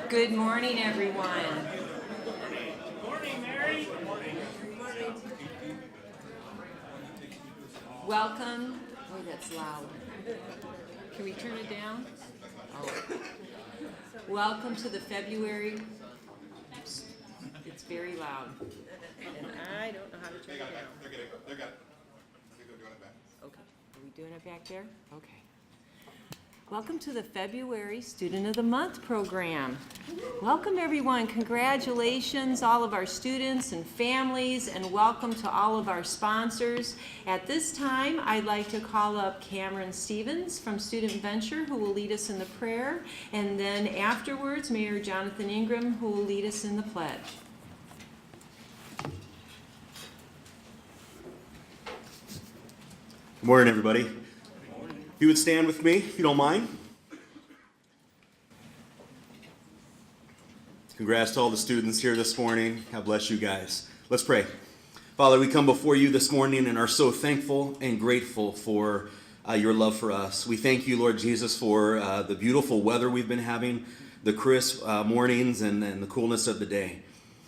Good morning, everyone. Good morning, Mary. Welcome. Oh, that's loud. Can we turn it down? Oh. Welcome to the February. It's very loud. And I don't know how to turn it down. They're good. They're doing it back. Okay. Are we doing it back there? Okay. Welcome to the February Student of the Month program. Welcome everyone. Congratulations all of our students and families, and welcome to all of our sponsors. At this time, I'd like to call up Cameron Stevens from Student Venture, who will lead us in the prayer, and then afterwards, Mayor Jonathan Ingram, who will lead us in the pledge. Good morning, everybody. If you would stand with me, if you don't mind. Congrats to all the students here this morning. God bless you guys. Let's pray. Father, we come before you this morning and are so thankful and grateful for your love for us. We thank you, Lord Jesus, for the beautiful weather we've been having, the crisp mornings and the coolness of the day.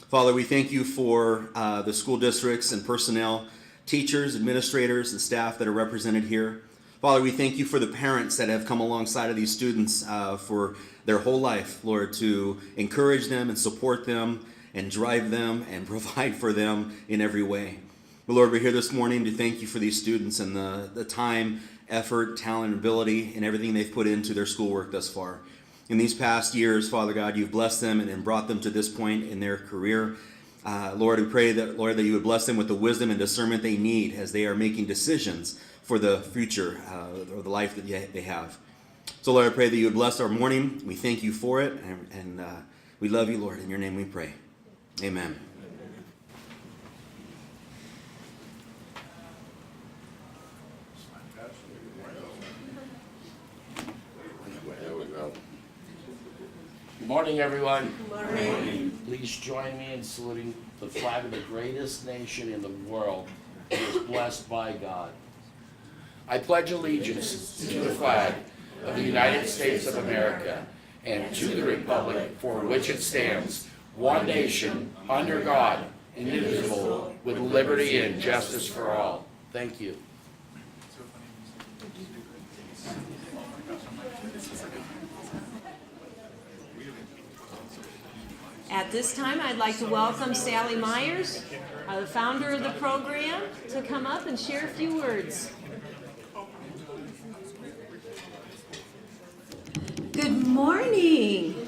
Father, we thank you for the school districts and personnel, teachers, administrators, and staff that are represented here. Father, we thank you for the parents that have come alongside of these students for their whole life, Lord, to encourage them and support them and drive them and provide for them in every way. But Lord, we're here this morning to thank you for these students and the time, effort, talent, ability, and everything they've put into their schoolwork thus far. In these past years, Father God, you've blessed them and brought them to this point in their career. Lord, we pray that, Lord, that you would bless them with the wisdom and discernment they need as they are making decisions for the future or the life that they have. So, Lord, I pray that you would bless our morning. We thank you for it, and we love you, Lord. In your name we pray. Amen. Good morning, everyone. Good morning. Please join me in saluting the flag of the greatest nation in the world that is blessed by God. I pledge allegiance to the flag of the United States of America and to the republic for which it stands, one nation, under God, indivisible, with liberty and justice for all. Thank you. At this time, I'd like to welcome Sally Myers, the founder of the program, to come up and share a few words. Good morning,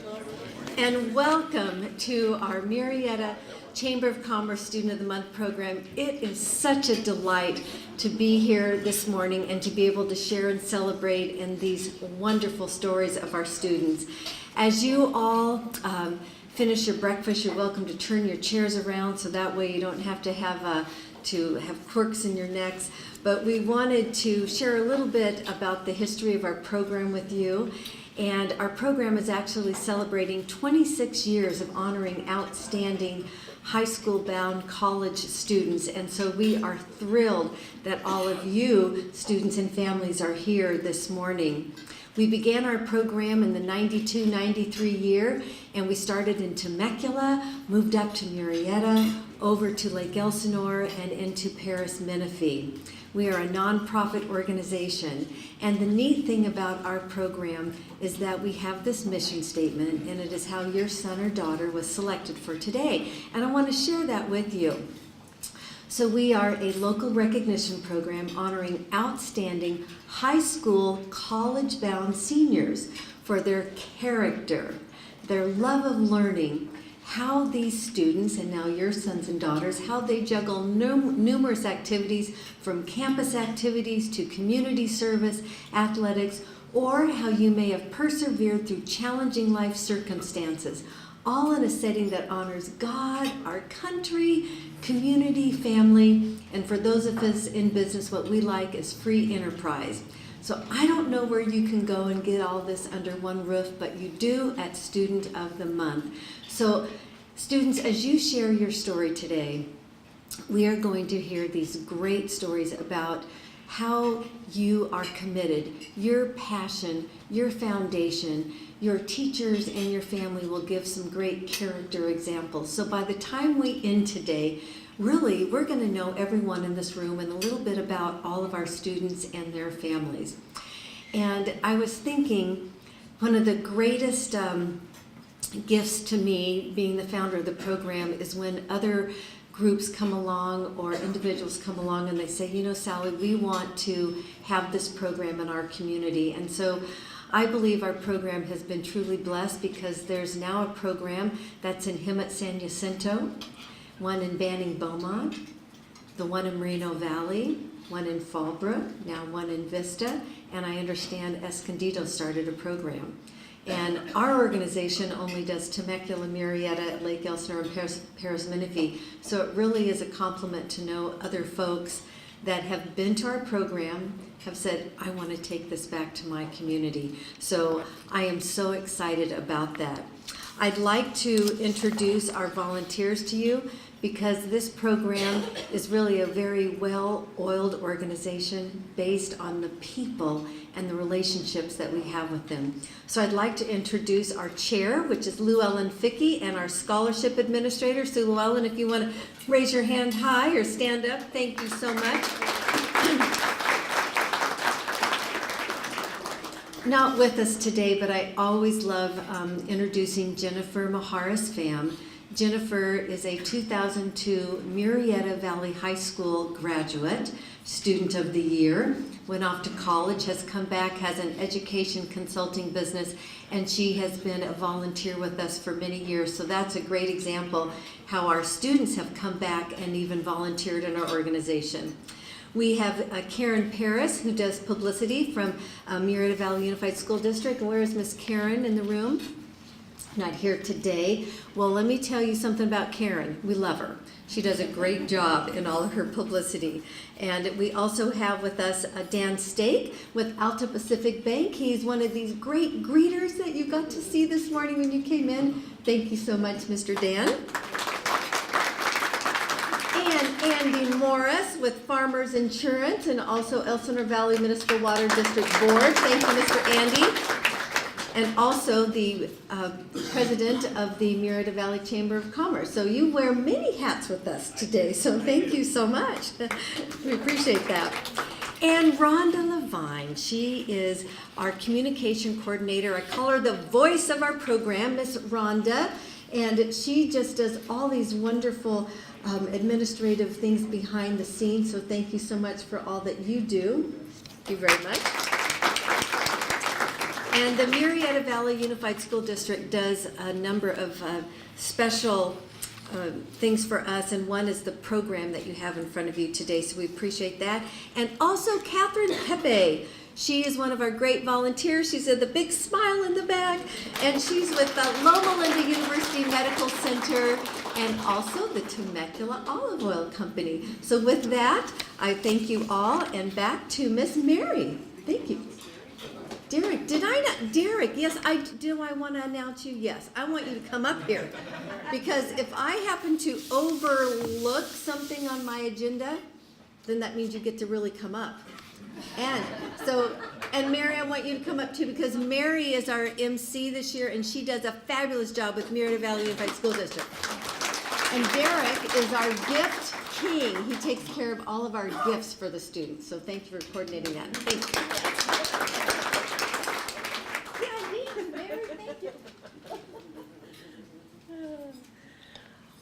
and welcome to our Murrieta Chamber of Commerce Student of the Month program. It is such a delight to be here this morning and to be able to share and celebrate in these wonderful stories of our students. As you all finish your breakfast, you're welcome to turn your chairs around so that way you don't have to have quirks in your necks. But we wanted to share a little bit about the history of our program with you. And our program is actually celebrating 26 years of honoring outstanding high school bound college students. And so we are thrilled that all of you students and families are here this morning. We began our program in the 92-93 year, and we started in Temecula, moved up to Murrieta, over to Lake Elsinore, and into Paris Menifee. We are a nonprofit organization, and the neat thing about our program is that we have this mission statement, and it is how your son or daughter was selected for today. And I want to share that with you. So we are a local recognition program honoring outstanding high school, college-bound seniors for their character, their love of learning, how these students, and now your sons and daughters, how they juggle numerous activities from campus activities to community service, athletics, or how you may have persevered through challenging life circumstances, all in a setting that honors God, our country, community, family, and for those of us in business, what we like is free enterprise. So I don't know where you can go and get all this under one roof, but you do at Student of the Month. So students, as you share your story today, we are going to hear these great stories about how you are committed, your passion, your foundation. Your teachers and your family will give some great character examples. So by the time we end today, really, we're going to know everyone in this room and a little bit about all of our students and their families. And I was thinking, one of the greatest gifts to me, being the founder of the program, is when other groups come along or individuals come along and they say, you know, Sally, we want to have this program in our community. And so I believe our program has been truly blessed because there's now a program that's in Hemet San Jacinto, one in Banning Beaumont, the one in Moreno Valley, one in Fallbrook, now one in Vista, and I understand Escondido started a program. And our organization only does Temecula, Murrieta, Lake Elsinore, and Paris Menifee. So it really is a compliment to know other folks that have been to our program, have said, I want to take this back to my community. So I am so excited about that. I'd like to introduce our volunteers to you because this program is really a very well-oiled organization based on the people and the relationships that we have with them. So I'd like to introduce our chair, which is Lou Ellen Fickey, and our scholarship administrator. So Lou Ellen, if you want to raise your hand high or stand up, thank you so much. Not with us today, but I always love introducing Jennifer Maharis Pham. Jennifer is a 2002 Murrieta Valley High School graduate, student of the year, went off to college, has come back, has an education consulting business, and she has been a volunteer with us for many years. So that's a great example how our students have come back and even volunteered in our organization. We have Karen Paris, who does publicity from Murrieta Valley Unified School District. And where is Miss Karen in the room? Not here today. Well, let me tell you something about Karen. We love her. She does a great job in all of her publicity. And we also have with us Dan Stake with Alta Pacific Bank. He's one of these great greeters that you got to see this morning when you came in. Thank you so much, Mr. Dan. And Andy Morris with Farmers Insurance and also Elsinore Valley Municipal Water District Board. Thank you, Mr. Andy. And also the president of the Murrieta Valley Chamber of Commerce. So you wear many hats with us today, so thank you so much. We appreciate that. And Rhonda Levine, she is our communication coordinator. I call her the voice of our program, Miss Rhonda, and she just does all these wonderful administrative things behind the scenes, so thank you so much for all that you do. Thank you very much. And the Murrieta Valley Unified School District does a number of special things for us, and one is the program that you have in front of you today, so we appreciate that. And also Catherine Pepe. She is one of our great volunteers. She's at the big smile in the back, and she's with Loma Linda University Medical Center and also the Temecula Olive Oil Company. So with that, I thank you all, and back to Miss Mary. Thank you. Derek, did I not? Derek, yes, do I want to announce you? Yes, I want you to come up here. Because if I happen to overlook something on my agenda, then that means you get to really come up. And Mary, I want you to come up too, because Mary is our MC this year, and she does a fabulous job with Murrieta Valley Unified School District. And Derek is our gift king. He takes care of all of our gifts for the students. So thank you for coordinating that. Thank you. Yeah, me, Mary, thank you.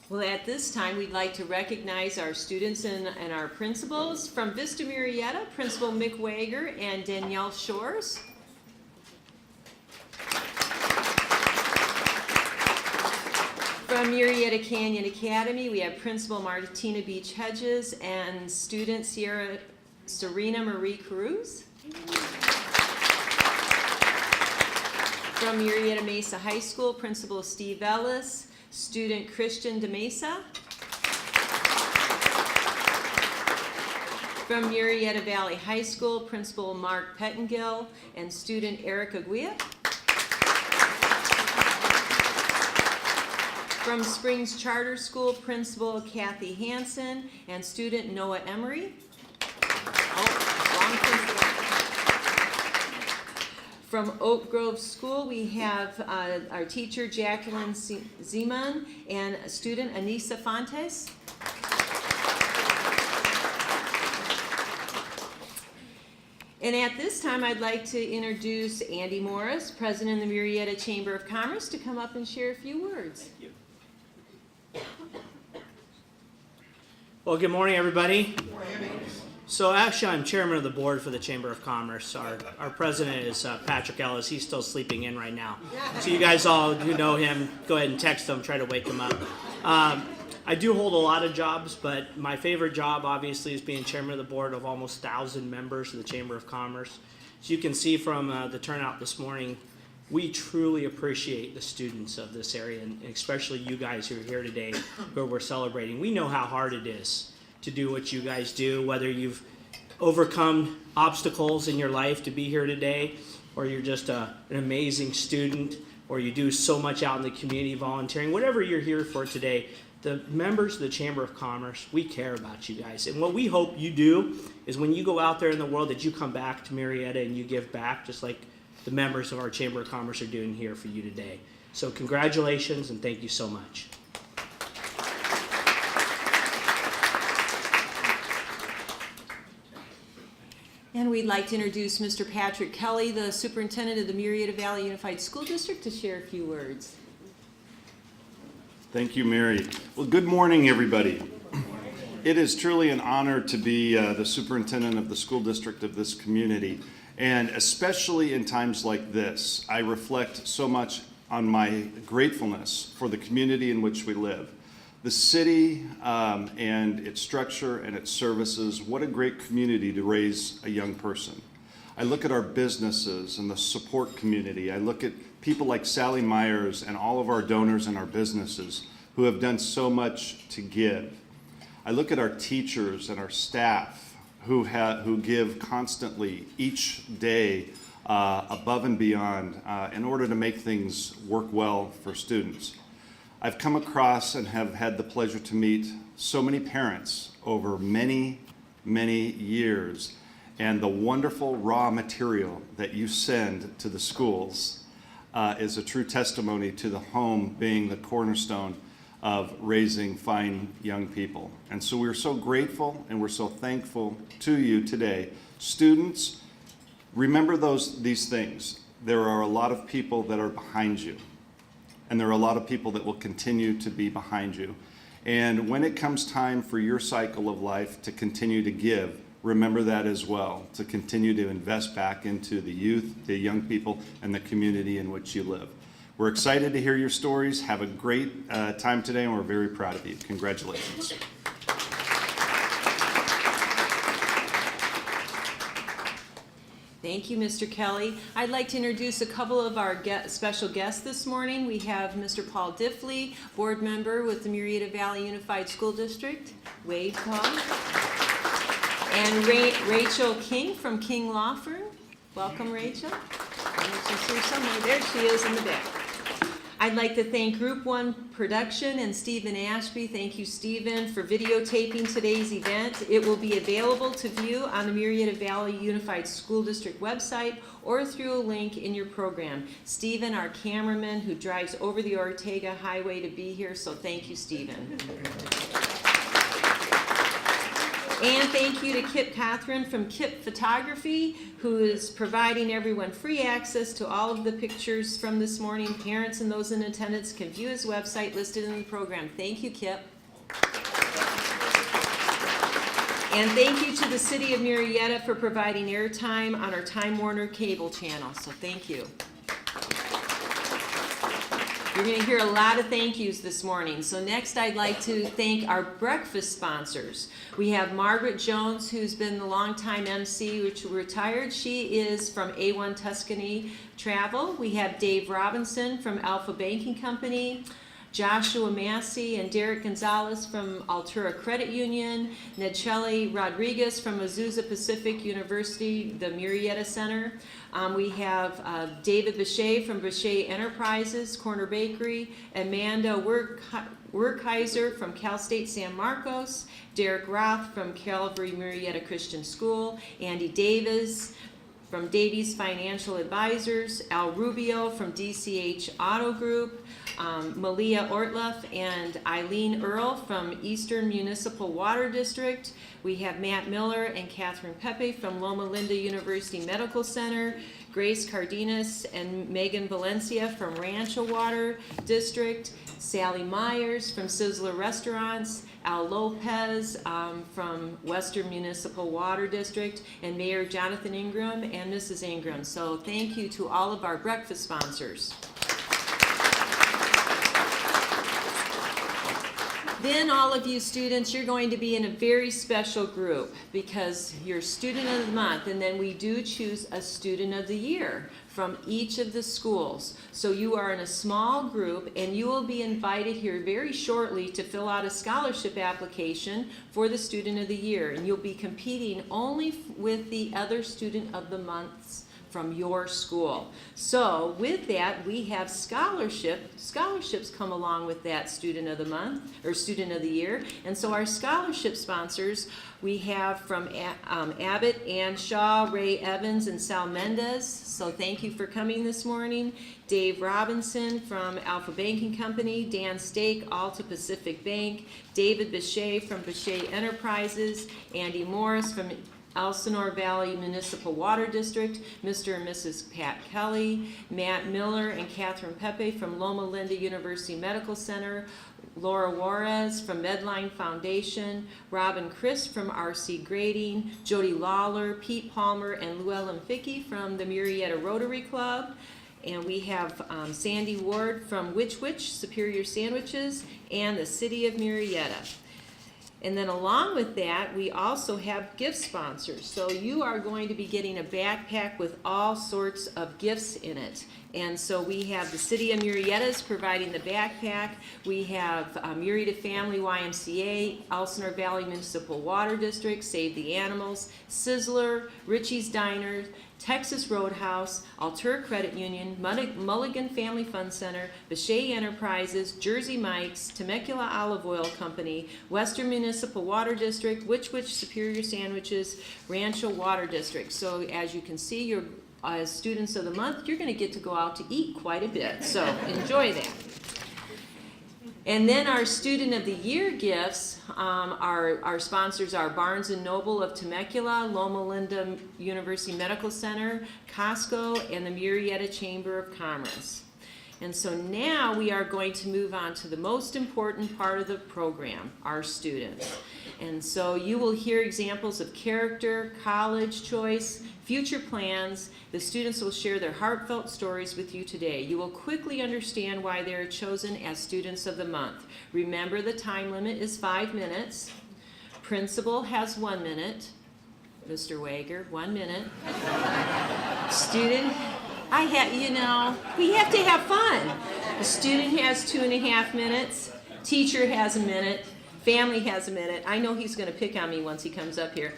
Well, at this time, we'd like to recognize our students and our principals. From Vista Murrieta, Principal Mick Wager and Danielle Shores. From Murrieta Canyon Academy, we have Principal Martina Beach Hedges and student Serena Marie Cruz. From Murrieta Mesa High School, Principal Steve Ellis, student Christian DeMesa. From Murrieta Valley High School, Principal Mark Pettengill and student Eric Aguia. From Springs Charter School, Principal Kathy Hansen and student Noah Emery. Oh, From Oak Grove School, we have our teacher Jacqueline Zeman and student Anissa Fontes. And at this time, I'd like to introduce Andy Morris, President of the Murrieta Chamber of Commerce, to come up and share a few words. Thank you. Well, good morning, everybody. So actually, I'm chairman of the board for the Chamber of Commerce. Our president is Patrick Ellis. He's still sleeping in right now. So you guys all who know him, go ahead and text him, try to wake him up. I do hold a lot of jobs, but my favorite job, obviously, is being chairman of the board of almost 1,000 members of the Chamber of Commerce. So you can see from the turnout this morning, we truly appreciate the students of this area, and especially you guys who are here today, who we're celebrating. We know how hard it is to do what you guys do, whether you've overcome obstacles in your life to be here today, or you're just an amazing student, or you do so much out in the community volunteering, whatever you're here for today. The members of the Chamber of Commerce, we care about you guys. And what we hope you do is when you go out there in the world that you come back to Murrieta and you give back, just like the members of our Chamber of Commerce are doing here for you today. So congratulations and thank you so much. And we'd like to introduce Mr. Patrick Kelly, the superintendent of the Murrieta Valley Unified School District, to share a few words. Thank you, Mary. Well, good morning, everybody. It is truly an honor to be the superintendent of the school district of this community. And especially in times like this, I reflect so much on my gratefulness for the community in which we live. The city and its structure and its services, what a great community to raise a young person. I look at our businesses and the support community. I look at people like Sally Myers and all of our donors and our businesses who have done so much to give. I look at our teachers and our staff who give constantly each day above and beyond in order to make things work well for students. I've come across and have had the pleasure to meet so many parents over many, many years, and the wonderful raw material that you send to the schools is a true testimony to the home being the cornerstone of raising fine young people. And so we're so grateful and we're so thankful to you today. Students, remember these things. There are a lot of people that are behind you, and there are a lot of people that will continue to be behind you. And when it comes time for your cycle of life to continue to give, remember that as well, to continue to invest back into the youth, the young people, and the community in which you live. We're excited to hear your stories. Have a great time today, and we're very proud of you. Congratulations. Thank you, Mr. Kelly. I'd like to introduce a couple of our special guests this morning. We have Mr. Paul Diffley, board member with the Murrieta Valley Unified School District. Wade, Paul. And Rachel King from King Law Firm. Welcome, Rachel. She's here somewhere. There she is in the back. I'd like to thank Group 1 Production and Stephen Ashby. Thank you, Stephen, for videotaping today's event. It will be available to view on the Murrieta Valley Unified School District website or through a link in your program. Stephen, our cameraman who drives over the Ortega Highway to be here, so thank you, Stephen. And thank you to Kip Catherine from Kip Photography, who is providing everyone free access to all of the pictures from this morning. Parents and those in attendance can view his website listed in the program. Thank you, Kip. And thank you to the City of Murrieta for providing airtime on our Time Warner cable channel, so thank you. You're going to hear a lot of thank yous this morning. So next I'd like to thank our breakfast sponsors. We have Margaret Jones, who's been the longtime MC, which retired. She is from A1 Tuscany Travel. We have Dave Robinson from Alpha Banking Company, Joshua Massey and Derek Gonzalez from Altura Credit Union, Nedchelli Rodriguez from Azusa Pacific University, the Murrieta Center. We have David Bechet from Bechet Enterprises, Corner Bakery, Amanda Werkheiser from Cal State San Marcos, Derek Roth from Calvary Murrieta Christian School, Andy Davis from Davies Financial Advisors, Al Rubio from DCH Auto Group, Malia Ortleff and Eileen Earl from Eastern Municipal Water District. We have Matt Miller and Catherine Pepe from Loma Linda University Medical Center, Grace Cardenas and Megan Valencia from Rancho Water District, Sally Myers from Sizzler Restaurants, Al Lopez from Western Municipal Water District, and Mayor Jonathan Ingram and Mrs. Ingram. So thank you to all of our breakfast sponsors. Then all of you students, you're going to be in a very special group because you're Student of the Month, and then we do choose a Student of the Year from each of the schools. So you are in a small group, and you will be invited here very shortly to fill out a scholarship application for the Student of the Year, and you'll be competing only with the other Student of the Months from your school. So with that, we have scholarships come along with that Student of the Month or Student of the Year. And so our scholarship sponsors, we have from Abbott, Ann Shaw, Ray Evans, and Sal Mendez. So thank you for coming this morning. Dave Robinson from Alpha Banking Company, Dan Stake, Alta Pacific Bank, David Bechet from Bechet Enterprises, Andy Morris from Elsinore Valley Municipal Water District, Mr. and Mrs. Pat Kelly, Matt Miller and Catherine Pepe from Loma Linda University Medical Center, Laura Juarez from Medline Foundation, Robin Chris from RC Grading, Jody Lawler, Pete Palmer, and Llewellyn Fickey from the Murrieta Rotary Club. And we have Sandy Ward from Which Superior Sandwiches and the City of Murrieta. And then along with that, we also have gift sponsors. So you are going to be getting a backpack with all sorts of gifts in it. And so we have the City of Murrieta is providing the backpack. We have Murrieta Family YMCA, Elsinore Valley Municipal Water District, Save the Animals, Sizzler, Richie's Diner, Texas Roadhouse, Altura Credit Union, Mulligan Family Fun Center, Bechet Enterprises, Jersey Mike's, Temecula Olive Oil Company, Western Municipal Water District, Which Superior Sandwiches, Rancho Water District. So as you can see, you're as Students of the Month, you're going to get to go out to eat quite a bit. So enjoy that. And then our Student of the Year gifts, our sponsors are Barnes & Noble of Temecula, Loma Linda University Medical Center, Costco, and the Murrieta Chamber of Commerce. And so now we are going to move on to the most important part of the program, our students. And so you will hear examples of character, college choice, future plans. The students will share their heartfelt stories with you today. You will quickly understand why they are chosen as Students of the Month. Remember, the time limit is 5 minutes. Principal has 1 minute. Mr. Wager, 1 minute. Student, we have to have fun. The student has 2.5 minutes. Teacher has a minute. Family has a minute. I know he's going to pick on me once he comes up here.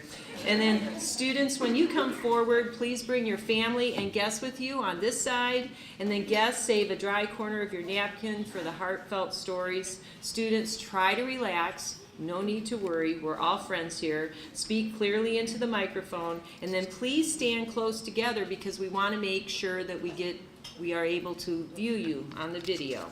And then students, when you come forward, please bring your family and guests with you on this side. And then guests, save a dry corner of your napkin for the heartfelt stories. Students, try to relax. No need to worry. We're all friends here. Speak clearly into the microphone. And then please stand close together because we want to make sure that we are able to view you on the video.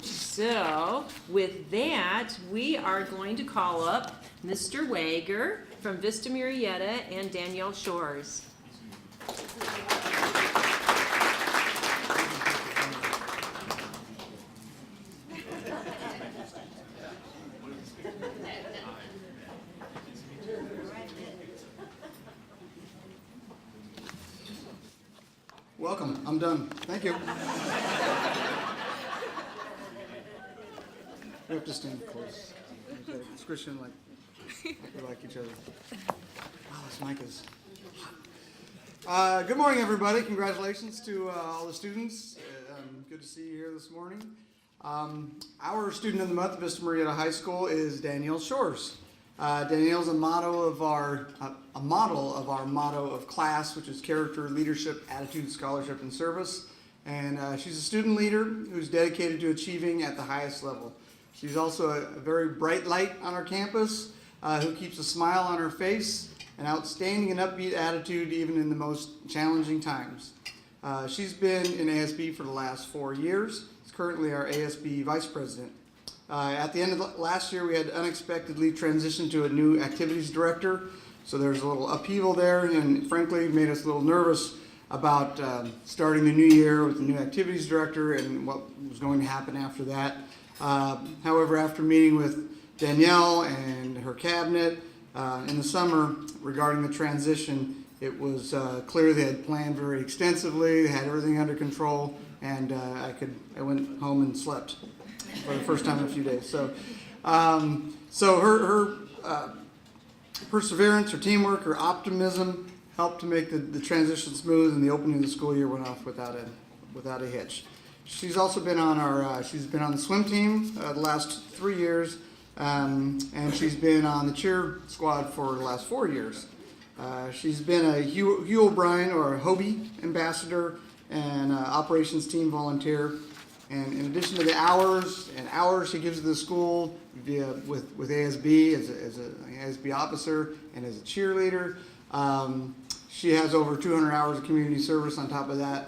So with that, we are going to call up Mr. Wager from Vista Murrieta and Danielle Shores. Welcome. I'm done. Thank you. We have to stand close. It's Christian, we like each other. Oh, this mic is hot. Good morning, everybody. Congratulations to all the students. Good to see you here this morning. Our Student of the Month at Vista Murrieta High School is Danielle Shores. Danielle's a model of our motto of class, which is character, leadership, attitude, scholarship, and service. And she's a student leader who's dedicated to achieving at the highest level. She's also a very bright light on our campus who keeps a smile on her face an outstanding and upbeat attitude even in the most challenging times. She's been in ASB for the last 4 years. She's currently our ASB Vice President. At the end of last year, we had unexpectedly transitioned to a new activities director, so there's a little upheaval there, and frankly, made us a little nervous about starting the new year with the new activities director and what was going to happen after that. However, after meeting with Danielle and her cabinet in the summer regarding the transition, it was clear they had planned very extensively, they had everything under control, and I went home and slept for the first time in a few days. So her perseverance, her teamwork, her optimism helped to make the transition smooth, and the opening of the school year went off without a hitch. She's also been on she's been on the swim team the last 3 years, and she's been on the cheer squad for the last 4 years. She's been a Hugh O'Brien or a Hobie ambassador and operations team volunteer. And in addition to the hours she gives to the school with ASB as an ASB officer and as a cheerleader, she has over 200 hours of community service on top of that,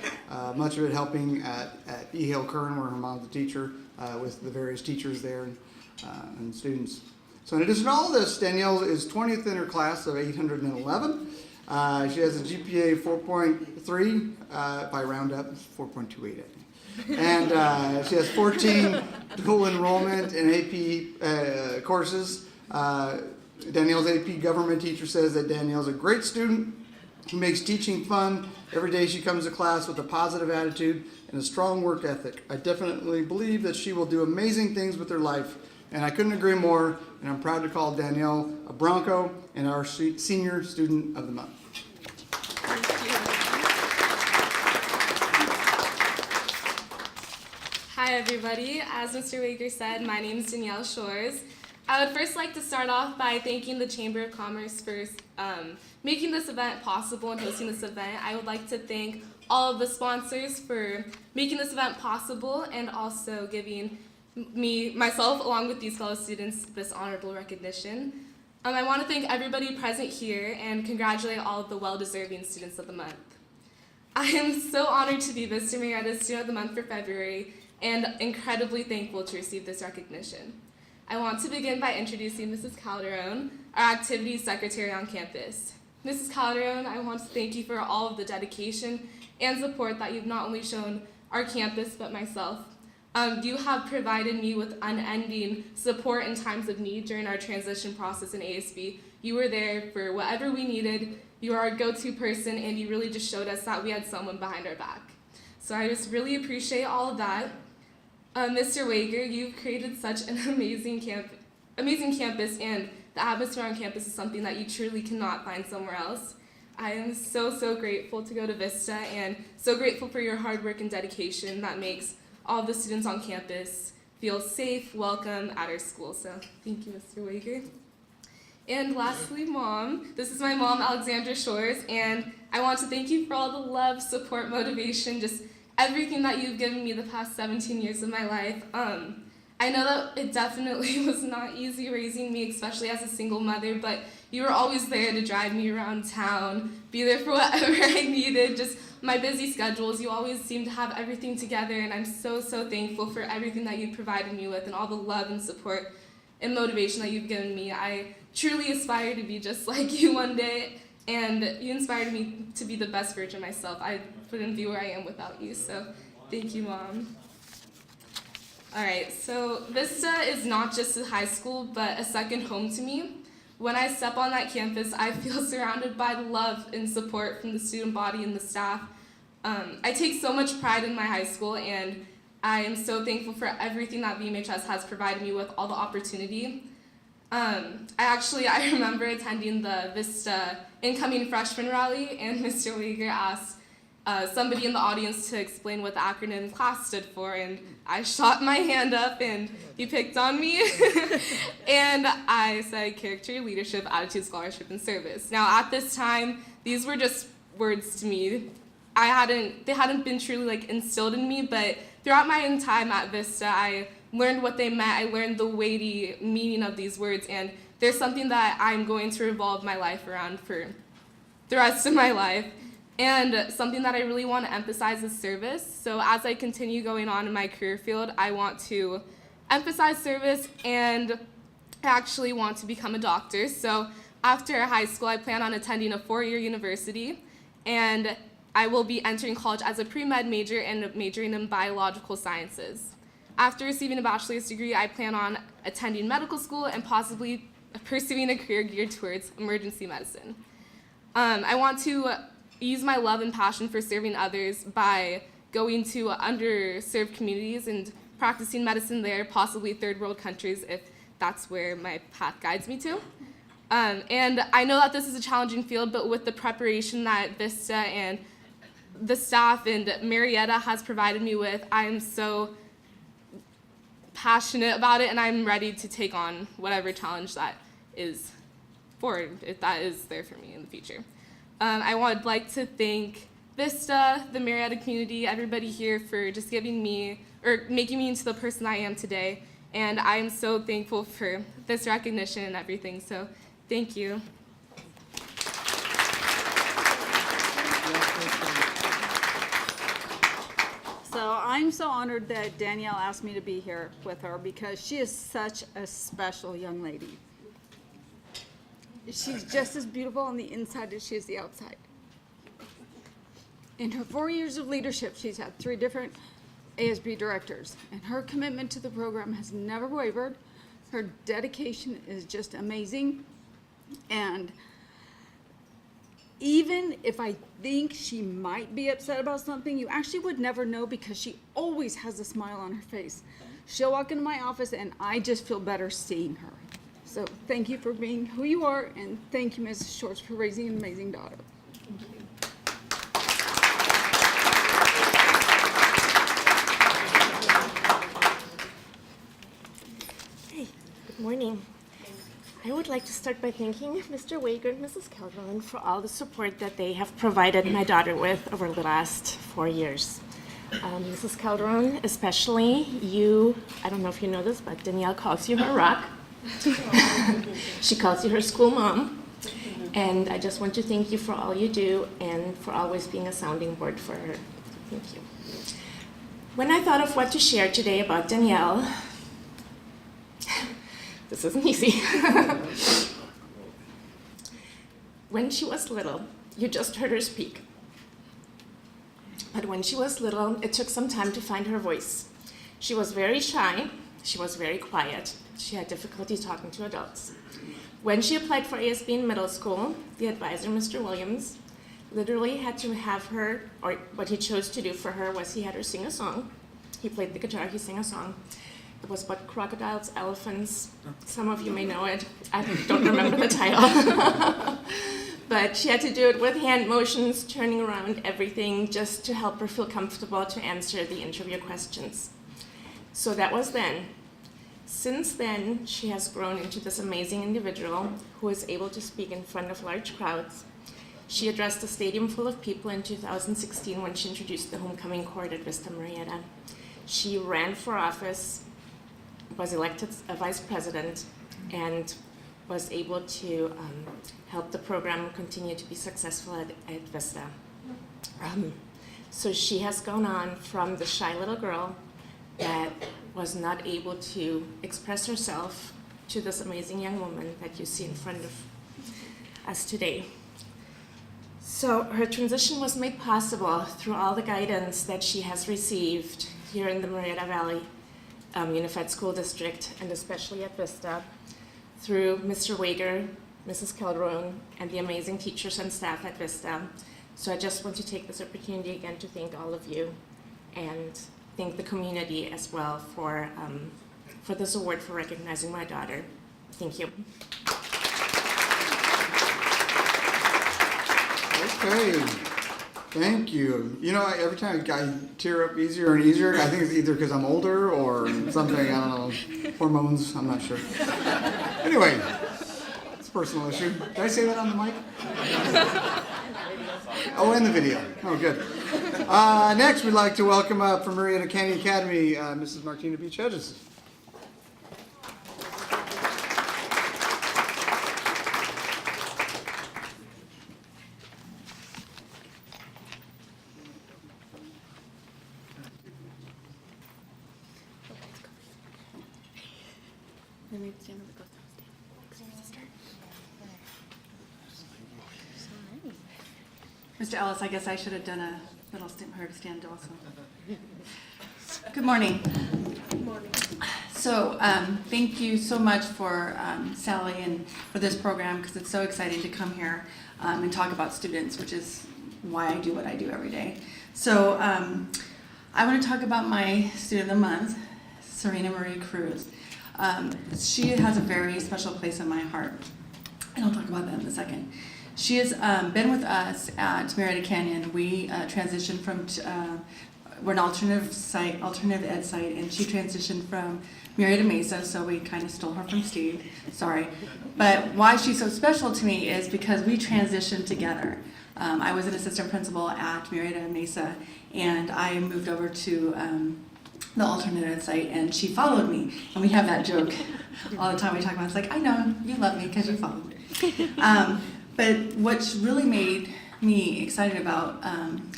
much of it helping at E. Hill Kern, where her mom's a teacher, with the various teachers there and students. So in addition to all this, Danielle is 20th in her class of 811. She has a GPA 4.3, if I round up, 4.28 I think. And she has 14 dual enrollment in AP courses. Danielle's AP government teacher says that Danielle's a great student who makes teaching fun. Every day she comes to class with a positive attitude and a strong work ethic. I definitely believe that she will do amazing things with her life, and I couldn't agree more, and I'm proud to call Danielle a Bronco and our Senior Student of the Month. Hi everybody, as Mr. Wager said, my name is Danielle Shores. I would first like to start off by thanking the Chamber of Commerce for making this event possible and hosting this event. I would like to thank all of the sponsors for making this event possible and also giving myself, along with these fellow students, this honorable recognition. I want to thank everybody present here and congratulate all of the well-deserving Students of the Month. I am so honored to be Mr. Murrieta Student of the Month for February and incredibly thankful to receive this recognition. I want to begin by introducing Mrs. Calderon, our Activities Secretary on campus. Mrs. Calderon, I want to thank you for all of the dedication and support that you've not only shown our campus, but myself. You have provided me with unending support in times of need during our transition process in ASB. You were there for whatever we needed. You are our go-to person, and you really just showed us that we had someone behind our back. So I just really appreciate all of that. Mr. Wager, you've created such an amazing campus, and the atmosphere on campus is something that you truly cannot find somewhere else. I am so grateful to go to Vista, and so grateful for your hard work and dedication that makes all the students on campus feel safe, welcome at our school. So thank you, Mr. Wager. And lastly, Mom. This is my mom, Alexandra Shores, and I want to thank you for all the love, support, motivation, just everything that you've given me the past 17 years of my life. I know that it definitely was not easy raising me, especially as a single mother, but you were always there to drive me around town, be there for whatever I needed, just my busy schedules. You always seem to have everything together, and I'm so thankful for everything that you provided me with and all the love and support and motivation that you've given me. I truly aspire to be just like you one day, and you inspired me to be the best version of myself. I wouldn't be where I am without you, so thank you, Mom. All right, so Vista is not just a high school, but a second home to me. When I step on that campus, I feel surrounded by love and support from the student body and the staff. I take so much pride in my high school, and I am so thankful for everything that VMHS has provided me with, all the opportunity. I remember attending the Vista incoming freshman rally, and Mr. Wager asked somebody in the audience to explain what the acronym CLASS stood for, and I shot my hand up and he picked on me. And I said character, leadership, attitude, scholarship, and service. Now at this time, these were just words to me. They hadn't been truly instilled in me, but throughout my time at Vista, I learned what they meant. I learned the weighty meaning of these words, and there's something that I'm going to revolve my life around for the rest of my life. And something that I really want to emphasize is service. So as I continue going on in my career field, I want to emphasize service, and I actually want to become a doctor. So after high school, I plan on attending a 4-year university, and I will be entering college as a pre-med major and majoring in biological sciences. After receiving a bachelor's degree, I plan on attending medical school and possibly pursuing a career geared towards emergency medicine. I want to use my love and passion for serving others by going to underserved communities and practicing medicine there, possibly third world countries if that's where my path guides me to. And I know that this is a challenging field, but with the preparation that Vista and the staff and Murrieta has provided me with, I'm so passionate about it, and I'm ready to take on whatever challenge that is forward, if that is there for me in the future. I would like to thank Vista, the Murrieta community, everybody here for just giving me, or making me into the person I am today. And I am so thankful for this recognition and everything, so thank you. So I'm so honored that Danielle asked me to be here with her because she is such a special young lady. She's just as beautiful on the inside as she is the outside. In her 4 years of leadership, she's had 3 different ASB directors, and her commitment to the program has never wavered. Her dedication is just amazing, and even if I think she might be upset about something, you actually would never know because she always has a smile on her face. She'll walk into my office and I just feel better seeing her. So thank you for being who you are, and thank you, Mrs. Shorts, for raising an amazing daughter. Hey, good morning. I would like to start by thanking Mr. Wager and Mrs. Calderon for all the support that they have provided my daughter with over the last 4 years. Mrs. Calderon, especially you, I don't know if you know this, but Danielle calls you her rock. She calls you her school mom. And I just want to thank you for all you do and for always being a sounding board for her. Thank you. When I thought of what to share today about Danielle, this isn't easy. When she was little, you just heard her speak. But when she was little, it took some time to find her voice. She was very shy. She was very quiet. She had difficulty talking to adults. When she applied for ASB in middle school, the advisor, Mr. Williams, literally had to have her, or what he chose to do for her was he had her sing a song. He played the guitar, he sang a song. It was about crocodiles, elephants. Some of you may know it. I don't remember the title. But she had to do it with hand motions, turning around everything, just to help her feel comfortable to answer the interview questions. So that was then. Since then, she has grown into this amazing individual who is able to speak in front of large crowds. She addressed a stadium full of people in 2016 when she introduced the homecoming court at Vista Murrieta. She ran for office, was elected a vice president, and was able to help the program continue to be successful at Vista. So she has gone on from the shy little girl that was not able to express herself to this amazing young woman that you see in front of us today. So her transition was made possible through all the guidance that she has received here in the Murrieta Valley Unified School District, and especially at Vista, through Mr. Wager, Mrs. Calderon, and the amazing teachers and staff at Vista. So I just want to take this opportunity again to thank all of you and thank the community as well for this award for recognizing my daughter. Thank you. Okay, thank you. You know, every time I tear up easier and easier, I think it's either because I'm older or something, I don't know, hormones, I'm not sure. Anyway, it's a personal issue. Did I say that on the mic? Oh, and the video. Oh, good. Next, we'd like to welcome up from Murrieta County Academy, Mrs. Martina Beach Hedges. then we stand over, go stand. Mr. Ellis, I guess I should have done a little stand also. Good morning. Good morning. So thank you so much for Sally and for this program, because it's so exciting to come here and talk about students, which is why I do what I do every day. So I want to talk about my student of the month, Serena Marie Cruz. She has a very special place in my heart, and I'll talk about that in a second. She has been with us at Murrieta Canyon. We transitioned from, we're an alternative ed site, and she transitioned from Murrieta Mesa, so we kind of stole her from Steve, sorry. But why she's so special to me is because we transitioned together. I was an assistant principal at Murrieta Mesa, and I moved over to the alternative site, and she followed me. And we have that joke all the time. We talk about, it's like, I know, you love me because you followed me. But what's really made me excited about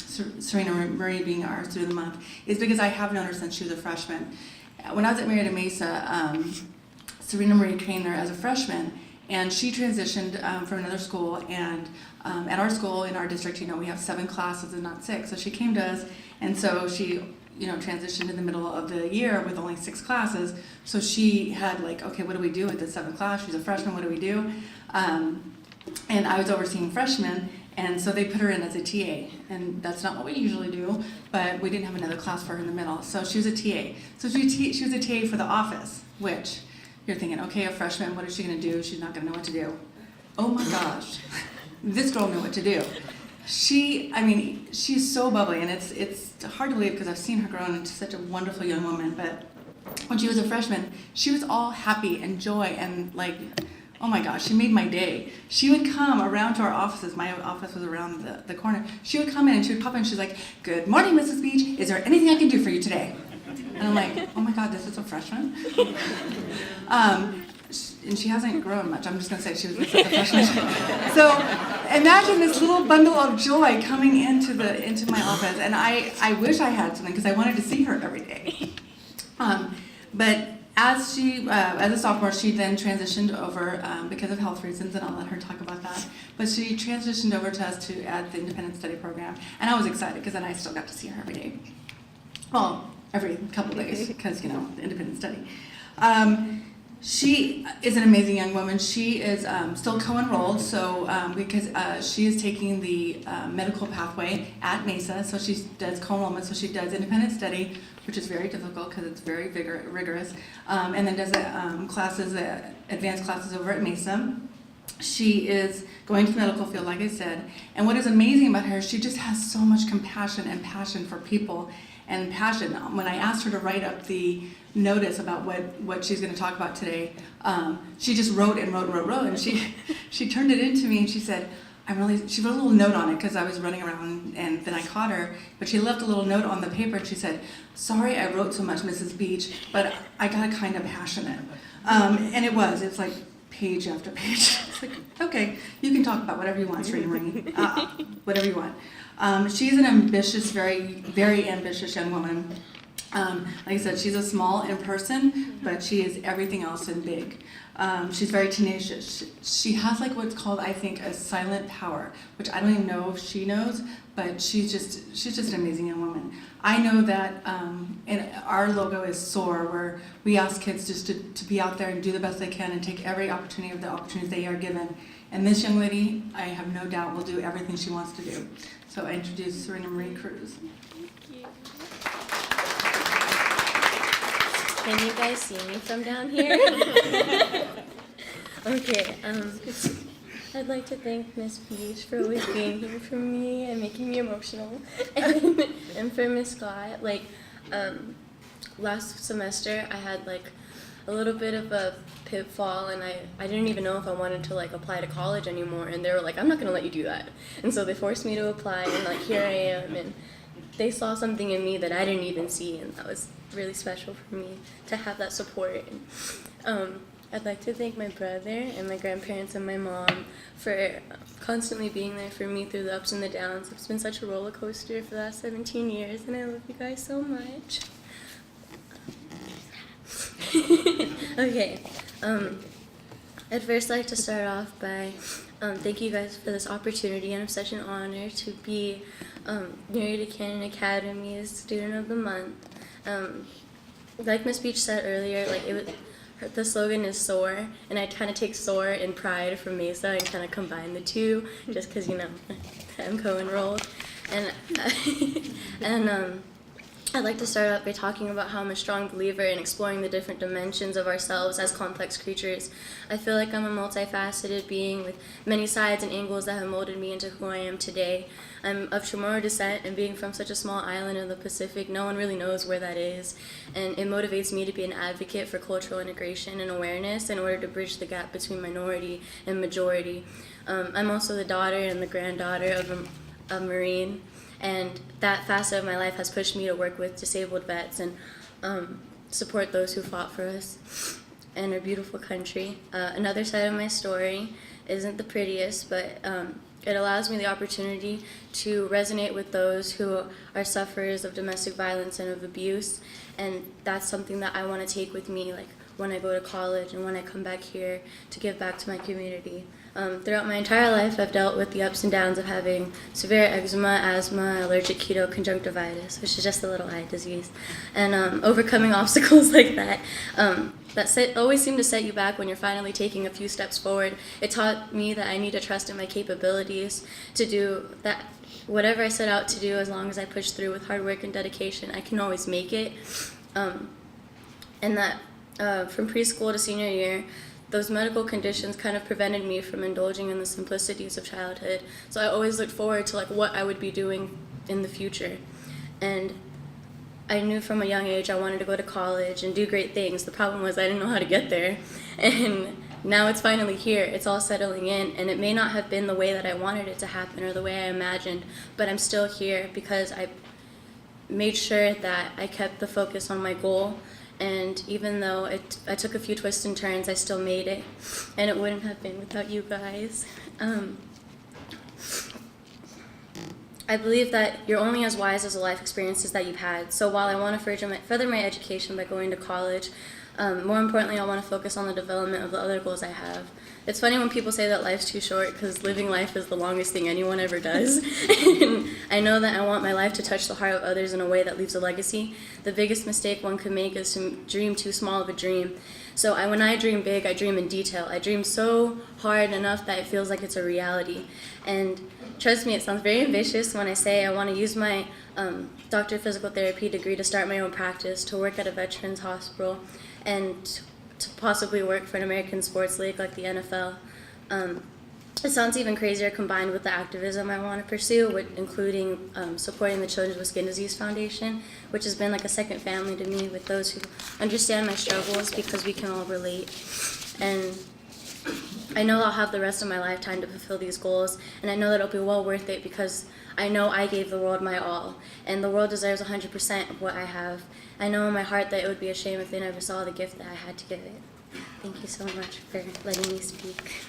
Serena Marie being our Student of the Month is because I have known her since she was a freshman. When I was at Murrieta Mesa, Serena Marie came there as a freshman, and she transitioned from another school. And at our school, in our district, we have 7 classes and not 6. So she came to us, and so she transitioned in the middle of the year with only 6 classes. So she had like, okay, what do we do with the 7th class? She's a freshman, what do we do? And I was overseeing freshmen, and so they put her in as a TA. And that's not what we usually do, but we didn't have another class for her in the middle. So she was a TA. So she was a TA for the office, which you're thinking, okay, a freshman, what is she gonna do? She's not gonna know what to do. Oh my gosh, this girl knew what to do. She's so bubbly, and it's hard to believe because I've seen her grow into such a wonderful young woman. But when she was a freshman, she was all happy and joy and like, oh my gosh, she made my day. She would come around to our offices. My office was around the corner. She would come in and she would pop in and she's like, good morning, Mrs. Beach. Is there anything I can do for you today? And I'm like, oh my God, this is a freshman? And she hasn't grown much. I'm just going to say she was a freshman. So imagine this little bundle of joy coming into my office. And I wish I had something because I wanted to see her every day. But as a sophomore, she then transitioned over because of health reasons, and I'll let her talk about that. But she transitioned over to us at the independent study program. And I was excited because then I still got to see her every day. Well, every couple days because, the independent study. She is an amazing young woman. She is still co-enrolled, so because she is taking the medical pathway at Mesa, so she does co-enrollment, so she does independent study, which is very difficult because it's very rigorous, and then does advanced classes over at Mesa. She is going to the medical field, like I said, and what is amazing about her, she just has so much compassion and passion for people. And passion. When I asked her to write up the notice about what she's going to talk about today, she just wrote, and she turned it into me, and she said, she wrote a little note on it because I was running around, and then I caught her, but she left a little note on the paper, and she said, sorry I wrote so much, Mrs. Beach, but I got kind of passionate. And it was like page after page. It's like, okay, you can talk about whatever you want, Serena Marie, whatever you want. She's an ambitious, very, very ambitious young woman. Like I said, she's a small in person, but she is everything else in big. She's very tenacious. She has like what's called, I think, a silent power, which I don't even know if she knows, but she's just an amazing young woman. I know that and our logo is SOAR, where we ask kids just to be out there and do the best they can and take every opportunity of the opportunities they are given. And this young lady, I have no doubt, will do everything she wants to do. So I introduce Serena Marie Cruz. Can you guys see me from down here? Okay, I'd like to thank Miss Beach for always being here for me and making me emotional. And for Miss Scott, last semester I had a little bit of a pitfall, and I didn't even know if I wanted to apply to college anymore, and they were like, I'm not gonna let you do that. And so they forced me to apply, and here I am, and they saw something in me that I didn't even see, and that was really special for me to have that support. And, I'd like to thank my brother and my grandparents and my mom for constantly being there for me through the ups and the downs. It's been such a roller coaster for the last 17 years, and I love you guys so much. Okay, I'd first like to start off by thank you guys for this opportunity, and it's such an honor to be Murrieta Canyon Academy's Student of the Month. Like Miss Beach said earlier, the slogan is SOAR, and I kind of take SOAR and pride from Mesa and kind of combine the two, just because, you know, I'm co-enrolled. And, I'd like to start out by talking about how I'm a strong believer in exploring the different dimensions of ourselves as complex creatures. I feel like I'm a multifaceted being with many sides and angles that have molded me into who I am today. I'm of Chamorro descent, and being from such a small island in the Pacific, no one really knows where that is. And it motivates me to be an advocate for cultural integration and awareness in order to bridge the gap between minority and majority. I'm also the daughter and the granddaughter of a Marine. And that facet of my life has pushed me to work with disabled vets and support those who fought for us and our beautiful country. Another side of my story isn't the prettiest, but it allows me the opportunity to resonate with those who are sufferers of domestic violence and of abuse. And that's something that I want to take with me, like when I go to college and when I come back here to give back to my community. Throughout my entire life, I've dealt with the ups and downs of having severe eczema, asthma, allergic conjunctivitis, which is just a little eye disease, and overcoming obstacles like that. Always seem to set you back when you're finally taking a few steps forward. It taught me that I need to trust in my capabilities to do that. Whatever I set out to do, as long as I push through with hard work and dedication, I can always make it. And that from preschool to senior year, those medical conditions kind of prevented me from indulging in the simplicities of childhood. So I always looked forward to what I would be doing in the future. And I knew from a young age I wanted to go to college and do great things. The problem was I didn't know how to get there. And now it's finally here. It's all settling in. And it may not have been the way that I wanted it to happen or the way I imagined, but I'm still here because I made sure that I kept the focus on my goal. And even though I took a few twists and turns, I still made it. And it wouldn't have been without you guys. I believe that you're only as wise as the life experiences that you've had. So while I want to further my education by going to college, more importantly, I want to focus on the development of the other goals I have. It's funny when people say that life's too short, because living life is the longest thing anyone ever does. And I know that I want my life to touch the heart of others in a way that leaves a legacy. The biggest mistake one could make is to dream too small of a dream. So when I dream big, I dream in detail. I dream so hard enough that it feels like it's a reality. And trust me, it sounds very ambitious when I say I want to use my doctor of physical therapy degree to start my own practice, to work at a veterans hospital, and to possibly work for an American sports league like the NFL. It sounds even crazier combined with the activism I want to pursue, including supporting the Children with Skin Disease Foundation, which has been like a second family to me, with those who understand my struggles, because we can all relate. And I know I'll have the rest of my lifetime to fulfill these goals, and I know that it'll be well worth it, because I know I gave the world my all, and the world deserves 100% of what I have. I know in my heart that it would be a shame if they never saw the gift that I had to give it. Thank you so much for letting me speak.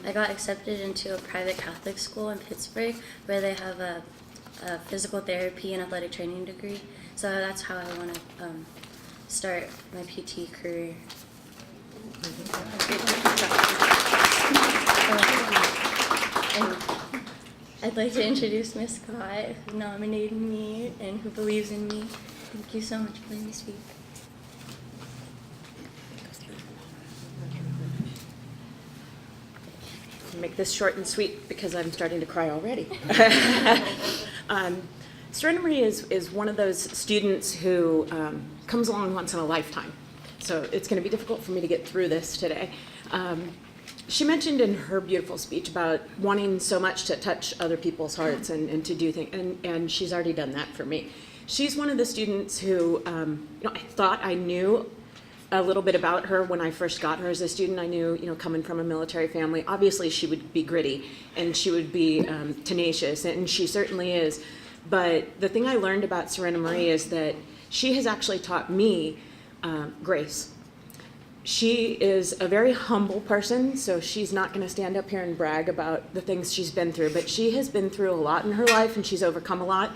I got accepted into a private Catholic school in Pittsburgh, where they have a physical therapy and athletic training degree. So that's how I want to start my PT career. And I'd like to introduce Miss Scott, who nominated me and who believes in me. Thank you so much for letting me speak. Make this short and sweet because I'm starting to cry already. Serena Marie is one of those students who comes along once in a lifetime. So it's going to be difficult for me to get through this today. She mentioned in her beautiful speech about wanting so much to touch other people's hearts and to do things, and she's already done that for me. She's one of the students who, I thought I knew a little bit about her when I first got her as a student. I knew, coming from a military family, obviously she would be gritty and she would be tenacious, and she certainly is. But the thing I learned about Serena Marie is that she has actually taught me grace. She is a very humble person, so she's not going to stand up here and brag about the things she's been through, but she has been through a lot in her life, and she's overcome a lot.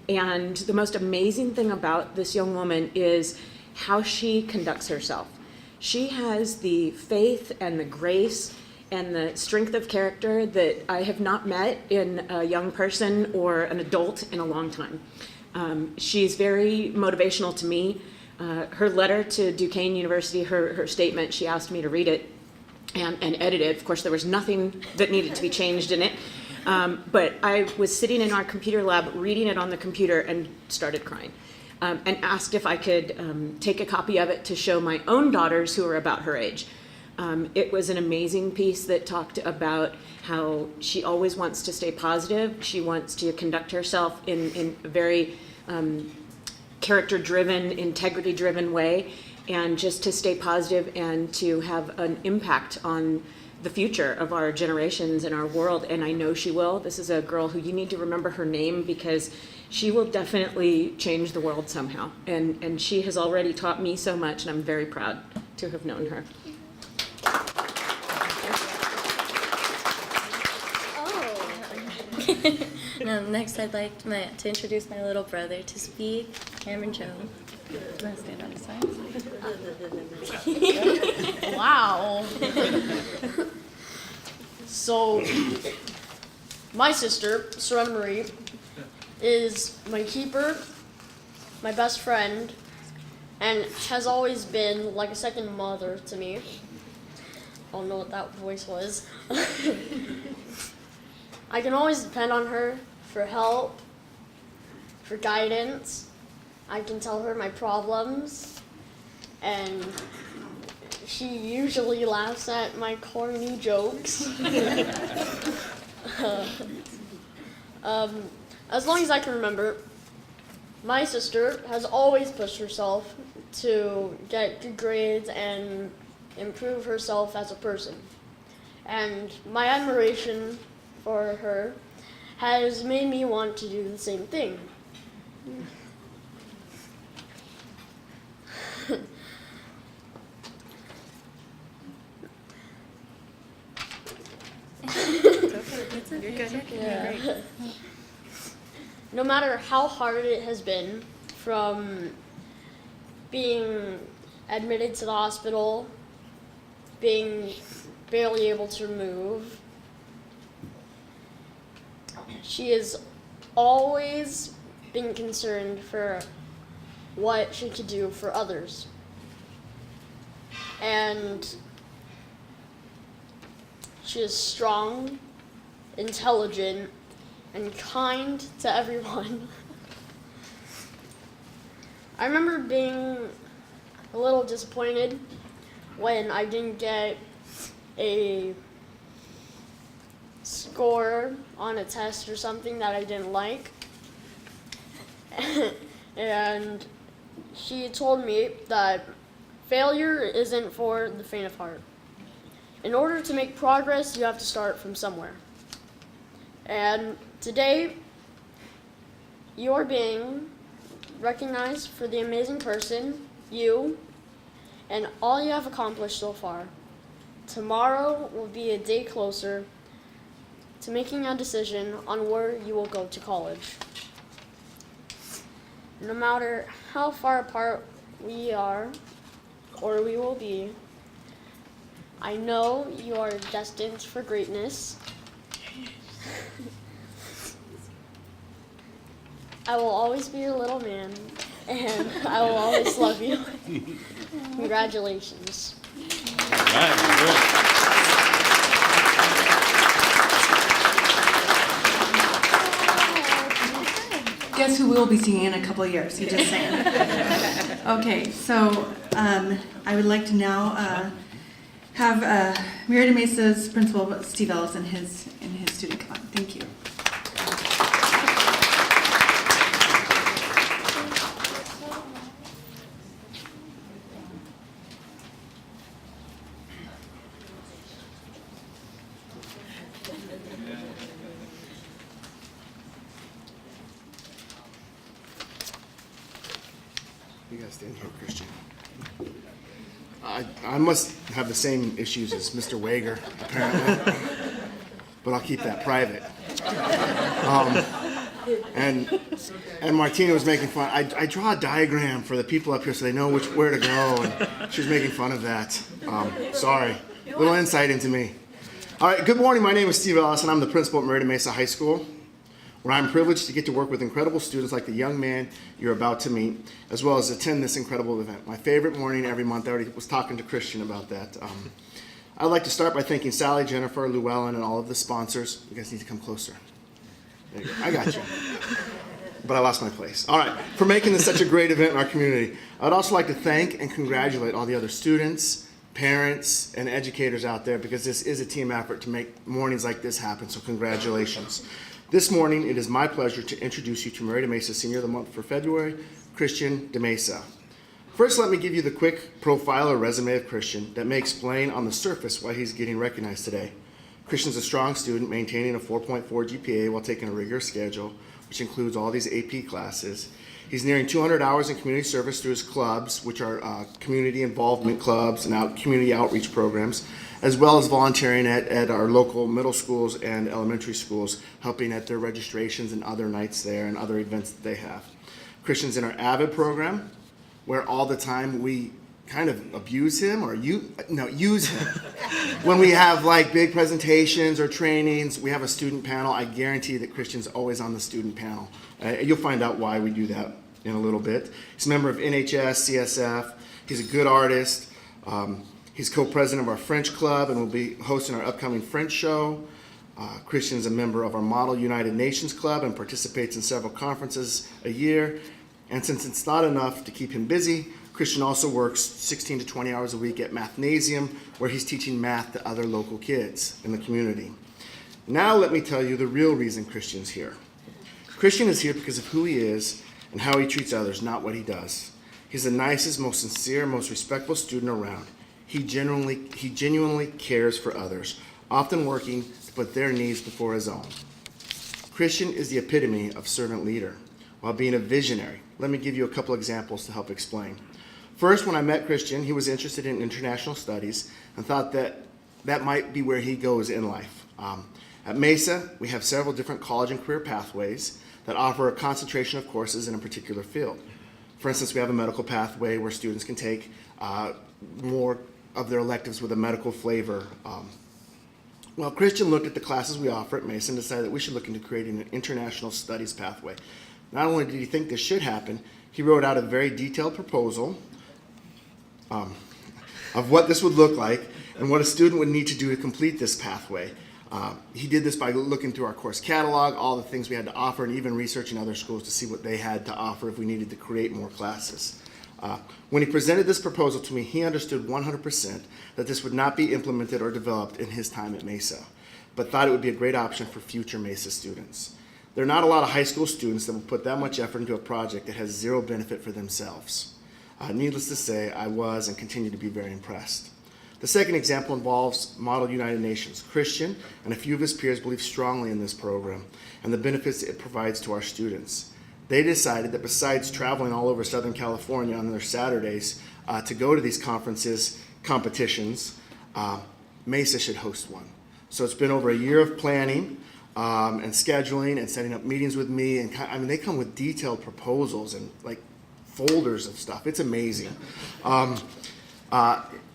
And the most amazing thing about this young woman is how she conducts herself. She has the faith and the grace and the strength of character that I have not met in a young person or an adult in a long time. She's very motivational to me. Her letter to Duquesne University, her statement, she asked me to read it and edit it. Of course, there was nothing that needed to be changed in it. But I was sitting in our computer lab reading it on the computer and started crying. And asked if I could take a copy of it to show my own daughters who are about her age. It was an amazing piece that talked about how she always wants to stay positive. She wants to conduct herself in a very character-driven, integrity-driven way, and just to stay positive and to have an impact on the future of our generations and our world, and I know she will. This is a girl who you need to remember her name because she will definitely change the world somehow. And she has already taught me so much, and I'm very proud to have known her. Now, next I'd like to introduce my little brother to speak, Cameron Joe. Do you want to stand on his side? Wow. So, my sister, Serena Marie, is my keeper, my best friend, and has always been like a second mother to me. I don't know what that voice was. I can always depend on her for help, for guidance. I can tell her my problems, and she usually laughs at my corny jokes. As long as I can remember, my sister has always pushed herself to get good grades and improve herself as a person. And my admiration for her has made me want to do the same thing. Yeah. No matter how hard it has been, from being admitted to the hospital, being barely able to move, she has always been concerned for what she could do for others. And she is strong, intelligent, and kind to everyone. I remember being a little disappointed when I didn't get a score on a test or something that I didn't like. And she told me that failure isn't for the faint of heart. In order to make progress, you have to start from somewhere. And today, you're being recognized for the amazing person, you, and all you have accomplished so far. Tomorrow will be a day closer to making a decision on where you will go to college. No matter how far apart we are, or we will be, I know you are destined for greatness. I will always be your little man, and I will always love you. Congratulations. Guess who will be singing in a couple of years? You just saying. Okay, so I would like to now have Murrieta Mesa's principal, Steve Ellis, and his student come on. Thank you. You guys stand here, Christian. I must have the same issues as Mr. Wager, apparently, but I'll keep that private. And Martina was making fun. I draw a diagram for the people up here so they know where to go, and she was making fun of that. Sorry. A little insight into me. All right, good morning. My name is Steve Ellis, and I'm the principal at Murrieta Mesa High School, where I'm privileged to get to work with incredible students like the young man you're about to meet, as well as attend this incredible event. My favorite morning every month. I already was talking to Christian about that. I'd like to start by thanking Sally, Jennifer, Llewellyn, and all of the sponsors. You guys need to come closer. There you go. I got you. But I lost my place. All right, for making this such a great event in our community. I'd also like to thank and congratulate all the other students, parents, and educators out there, because this is a team effort to make mornings like this happen, so congratulations. This morning, it is my pleasure to introduce you to Murrieta Mesa Senior of the Month for February, Christian de Mesa. First, let me give you the quick profile or resume of Christian that may explain on the surface why he's getting recognized today. Christian's a strong student, maintaining a 4.4 GPA while taking a rigorous schedule, which includes all these AP classes. He's nearing 200 hours in community service through his clubs, which are community involvement clubs and community outreach programs, as well as volunteering at our local middle schools and elementary schools, helping at their registrations and other nights there and other events that they have. Christian's in our AVID program, where all the time we kind of abuse him or use him. When we have like big presentations or trainings, we have a student panel. I guarantee that Christian's always on the student panel. You'll find out why we do that in a little bit. He's a member of NHS, CSF. He's a good artist. He's co-president of our French club and will be hosting our upcoming French show. Christian's a member of our Model United Nations Club and participates in several conferences a year. And since it's not enough to keep him busy, Christian also works 16 to 20 hours a week at Mathnasium, where he's teaching math to other local kids in the community. Now let me tell you the real reason Christian's here. Christian is here because of who he is and how he treats others, not what he does. He's the nicest, most sincere, most respectful student around. He genuinely cares for others, often working to put their needs before his own. Christian is the epitome of servant leader, while being a visionary. Let me give you a couple examples to help explain. First, when I met Christian, he was interested in international studies and thought that might be where he goes in life. At Mesa, we have several different college and career pathways that offer a concentration of courses in a particular field. For instance, we have a medical pathway where students can take more of their electives with a medical flavor. Well, Christian looked at the classes we offer at Mesa and decided that we should look into creating an international studies pathway. Not only did he think this should happen, he wrote out a very detailed proposal of what this would look like and what a student would need to do to complete this pathway. He did this by looking through our course catalog, all the things we had to offer, and even researching other schools to see what they had to offer if we needed to create more classes. When he presented this proposal to me, he understood 100% that this would not be implemented or developed in his time at Mesa, but thought it would be a great option for future Mesa students. There are not a lot of high school students that will put that much effort into a project that has zero benefit for themselves. Needless to say, I was and continue to be very impressed. The second example involves Model United Nations. Christian and a few of his peers believe strongly in this program and the benefits it provides to our students. They decided that besides traveling all over Southern California on their Saturdays to go to these competitions, Mesa should host one. So it's been over a year of planning and scheduling and setting up meetings with me. And they come with detailed proposals and like folders of stuff. It's amazing.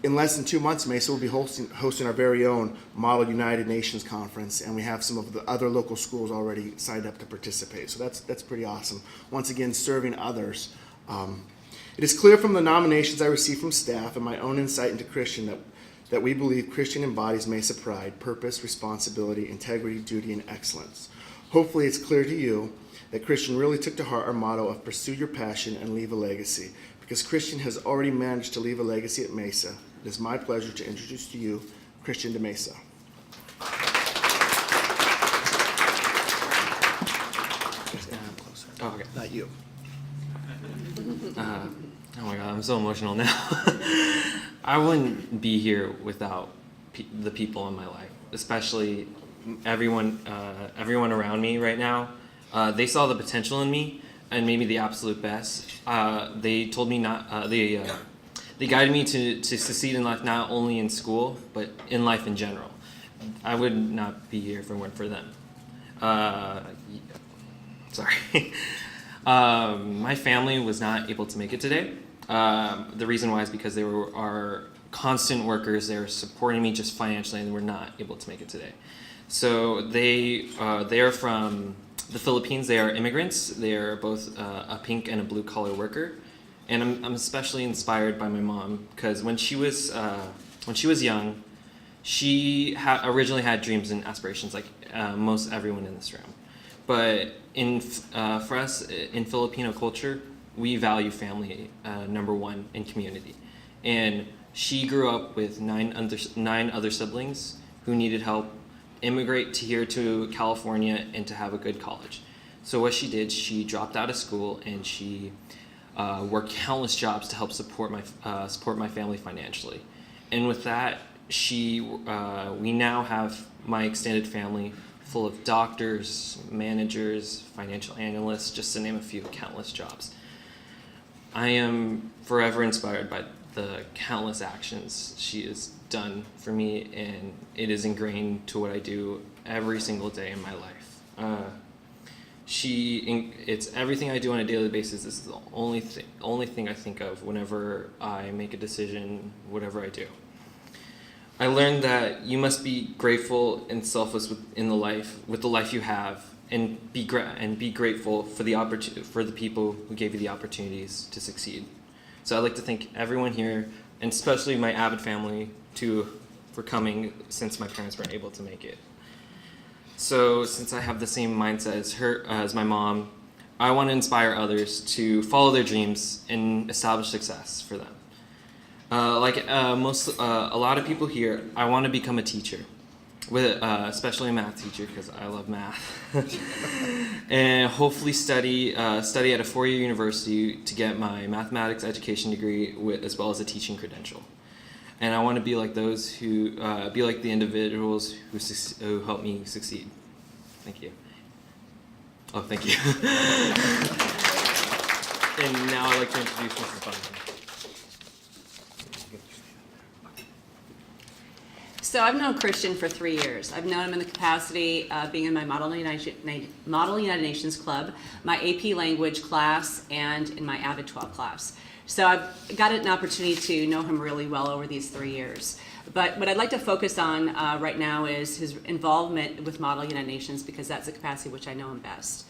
In less than 2 months, Mesa will be hosting our very own Model United Nations Conference, and we have some of the other local schools already signed up to participate. So that's pretty awesome. Once again, serving others. It is clear from the nominations I received from staff and my own insight into Christian that we believe Christian embodies Mesa pride, purpose, responsibility, integrity, duty, and excellence. Hopefully it's clear to you that Christian really took to heart our motto of pursue your passion and leave a legacy. Because Christian has already managed to leave a legacy at Mesa, it is my pleasure to introduce to you Christian de Mesa. Oh, okay. Not you. Oh my God, I'm so emotional now. I wouldn't be here without the people in my life, especially everyone around me right now. They saw the potential in me and made me the absolute best. They told me they guided me to succeed in life, not only in school, but in life in general. I would not be here if it weren't for them. sorry. My family was not able to make it today. The reason why is because they are constant workers. They were supporting me just financially, and were not able to make it today. So they are from the Philippines. They are immigrants. They are both a pink and a blue collar worker. And I'm especially inspired by my mom, because when she was young, she originally had dreams and aspirations like most everyone in this room. But for us in Filipino culture, we value family number one in community. And she grew up with nine other siblings who needed help immigrate here to California and to have a good college. So what she did, she dropped out of school and she worked countless jobs to help support my family financially. And with that, we now have my extended family full of doctors, managers, financial analysts, just to name a few, countless jobs. I am forever inspired by the countless actions she has done for me, and it is ingrained to what I do every single day in my life. It's everything I do on a daily basis. This is the only thing I think of whenever I make a decision, whatever I do. I learned that you must be grateful and selfless with the life you have, and be grateful for the people who gave you the opportunities to succeed. So I'd like to thank everyone here, and especially my Avid family, for coming since my parents weren't able to make it. So since I have the same mindset as my mom, I want to inspire others to follow their dreams and establish success for them. A lot of people here, I want to become a teacher, especially a math teacher, because I love math, and hopefully study at a four-year university to get my mathematics education degree as well as a teaching credential. And I want to be like those who be like the individuals who help me succeed. Thank you. Oh, thank you. And now I'd like to introduce Mrs. Bunton. So I've known Christian for 3 years. I've known him in the capacity of being in my Model United Nations Club, my AP language class, and in my Avid 12 class. So I've got an opportunity to know him really well over these 3 years. But what I'd like to focus on right now is his involvement with Model United Nations, because that's the capacity which I know him best.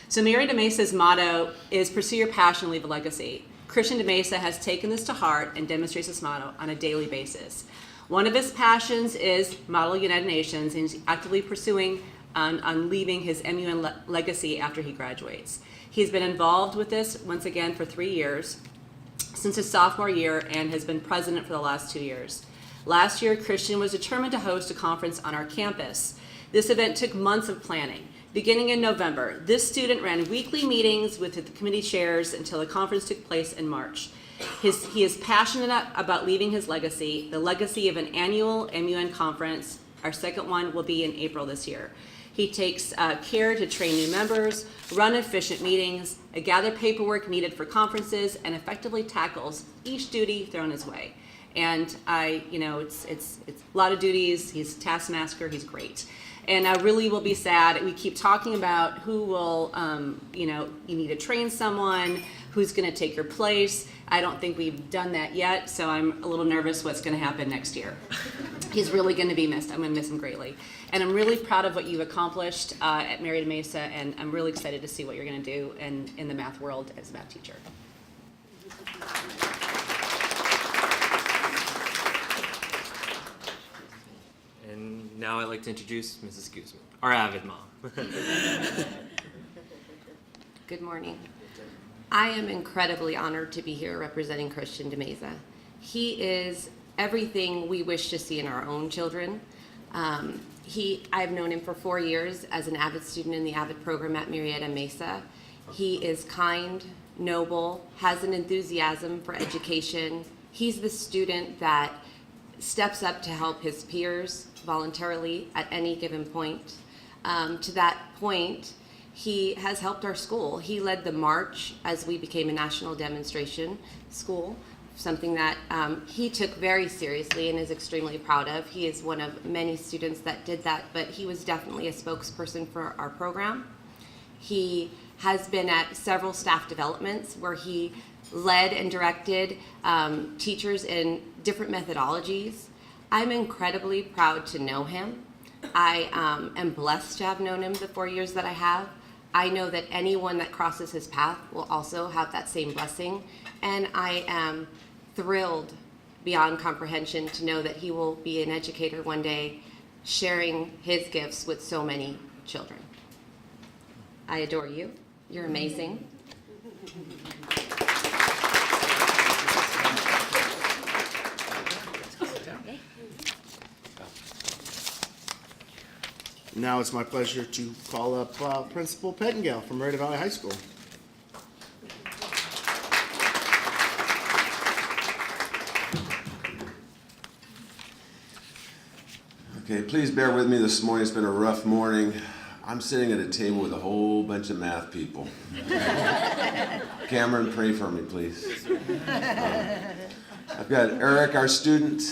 So Murrieta Mesa's motto is pursue your passion, leave a legacy. Christian de Mesa has taken this to heart and demonstrates this motto on a daily basis. One of his passions is Model United Nations, and he's actively pursuing on leaving his MUN legacy after he graduates. He's been involved with this, once again, for 3 years, since his sophomore year, and has been president for the last 2 years. Last year, Christian was determined to host a conference on our campus. This event took months of planning. Beginning in November, this student ran weekly meetings with the committee chairs until the conference took place in March. He is passionate about leaving his legacy, the legacy of an annual MUN conference. Our second one will be in April this year. He takes care to train new members, run efficient meetings, gather paperwork needed for conferences, and effectively tackles each duty thrown his way. And it's a lot of duties. He's a taskmaster. He's great. And I really will be sad. We keep talking about who will, you need to train someone, who's going to take your place. I don't think we've done that yet, so I'm a little nervous what's going to happen next year. He's really going to be missed. I'm going to miss him greatly. And I'm really proud of what you've accomplished at Murrieta Mesa, and I'm really excited to see what you're going to do in the math world as a math teacher. And now I'd like to introduce Mrs. Guzman, our Avid mom. Good morning. I am incredibly honored to be here representing Christian de Mesa. He is everything we wish to see in our own children. I've known him for 4 years as an Avid student in the Avid program at Murrieta Mesa. He is kind, noble, has an enthusiasm for education. He's the student that steps up to help his peers voluntarily at any given point. To that point, he has helped our school. He led the march as we became a national demonstration school, something that he took very seriously and is extremely proud of. He is one of many students that did that, but he was definitely a spokesperson for our program. He has been at several staff developments where he led and directed teachers in different methodologies. I'm incredibly proud to know him. I am blessed to have known him the 4 years that I have. I know that anyone that crosses his path will also have that same blessing, and I am thrilled beyond comprehension to know that he will be an educator one day, sharing his gifts with so many children. I adore you. You're amazing. Now it's my pleasure to call up Principal Pettingale from Murrieta Valley High School. Okay, please bear with me this morning. It's been a rough morning. I'm sitting at a table with a whole bunch of math people. Cameron, pray for me, please. I've got Eric, our student,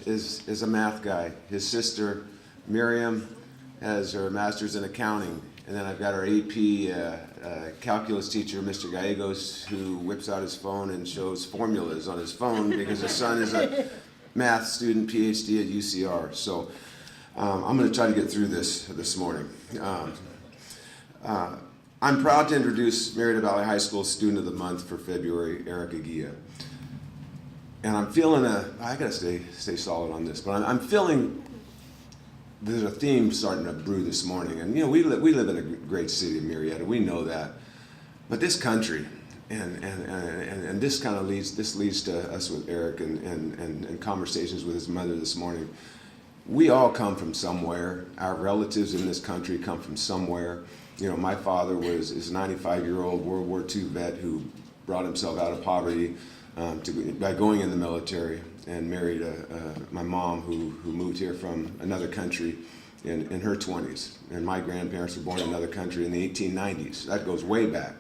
is a math guy. His sister, Miriam, has her master's in accounting. And then I've got our AP calculus teacher, Mr. Gallegos, who whips out his phone and shows formulas on his phone because his son is a math student, PhD at UCR. So I'm going to try to get through this morning. I'm proud to introduce Murrieta Valley High School Student of the Month for February, Eric Aguilla. And I'm feeling I got to stay solid on this, but I'm feeling there's a theme starting to brew this morning. And, you know, we live in a great city of Murrieta. We know that. But this country, and this kind of leads to us with Eric and conversations with his mother this morning. We all come from somewhere. Our relatives in this country come from somewhere. You know, my father is a 95-year-old World War II vet who brought himself out of poverty by going in the military and married my mom who moved here from another country in her 20s. And my grandparents were born in another country in the 1890s. That goes way back.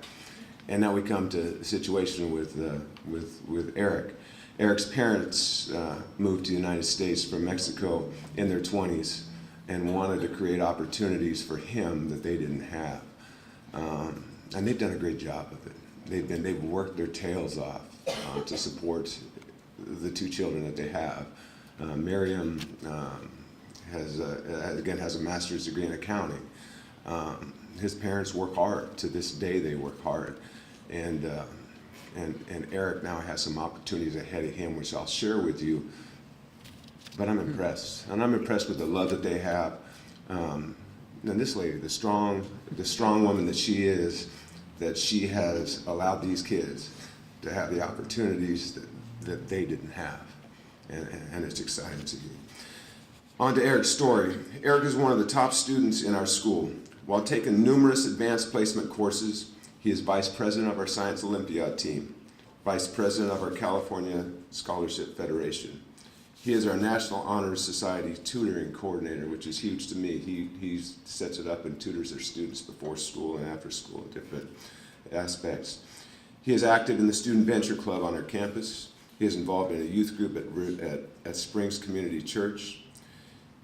And now we come to the situation with Eric. Eric's parents moved to the United States from Mexico in their 20s and wanted to create opportunities for him that they didn't have. And they've done a great job of it. They've worked their tails off to support the two children that they have. Miriam has a master's degree in accounting. His parents work hard. To this day, they work hard. And Eric now has some opportunities ahead of him, which I'll share with you. But I'm impressed, and I'm impressed with the love that they have. And this lady, the strong woman that she is, that she has allowed these kids to have the opportunities that they didn't have, and it's exciting to me. On to Eric's story. Eric is one of the top students in our school. While taking numerous advanced placement courses, he is vice president of our Science Olympiad team, vice president of our California Scholarship Federation. He is our National Honors Society tutoring coordinator, which is huge to me. He sets it up and tutors their students before school and after school in different aspects. He is active in the Student Venture Club on our campus. He is involved in a youth group at Springs Community Church.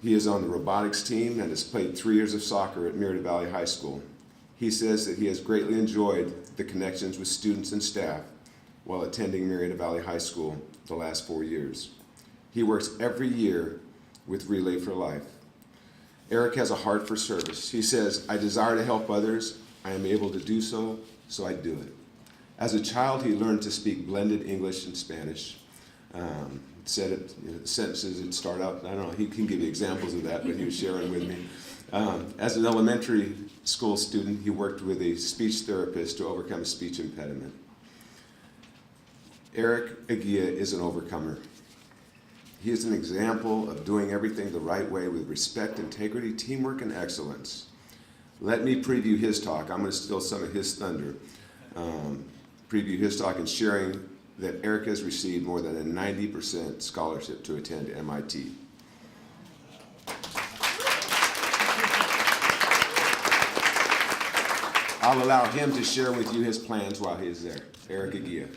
He is on the robotics team and has played 3 years of soccer at Murrieta Valley High School. He says that he has greatly enjoyed the connections with students and staff while attending Murrieta Valley High School the last 4 years. He works every year with Relay for Life. Eric has a heart for service. He says, "I desire to help others. I am able to do so, so I do it." As a child, he learned to speak blended English and Spanish. Sentences would start out, I don't know, he can give you examples of that, but he was sharing with me. As an elementary school student, he worked with a speech therapist to overcome a speech impediment. Eric Aguilla is an overcomer. He is an example of doing everything the right way with respect, integrity, teamwork, and excellence. Let me preview his talk. I'm going to steal some of his thunder. Preview his talk and sharing that Eric has received more than a 90% scholarship to attend MIT. I'll allow him to share with you his plans while he is there. Eric Aguilla.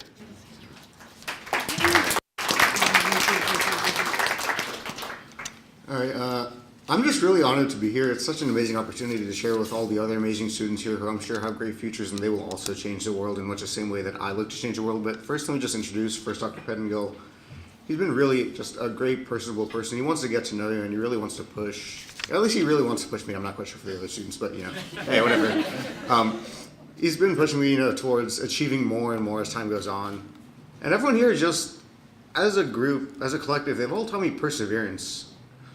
All right, I'm just really honored to be here. It's such an amazing opportunity to share with all the other amazing students here who I'm sure have great futures, and they will also change the world in much the same way that I look to change the world. But first, let me just introduce Dr. Pettingill. He's been really just a great, personable person. He wants to get to know you, and he really wants to push. At least he really wants to push me. I'm not quite sure for the other students, but hey, whatever. He's been pushing me, towards achieving more and more as time goes on. And everyone here just, as a group, as a collective, they've all taught me perseverance.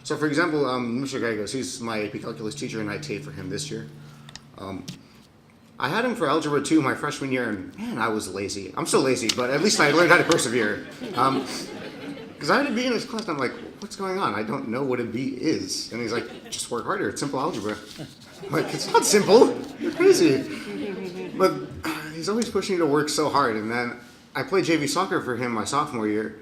So, for example, Mr. Gallegos, he's my AP Calculus teacher, and I TA'd for him this year. I had him for Algebra 2 my freshman year, and man, I was lazy. I'm still lazy, but at least I learned how to persevere. Because I had a B in his class, and I'm like, what's going on? I don't know what a B is. And he's like, just work harder. It's simple algebra. I'm like, it's not simple. You're crazy. But he's always pushing me to work so hard. And then I played JV soccer for him my sophomore year.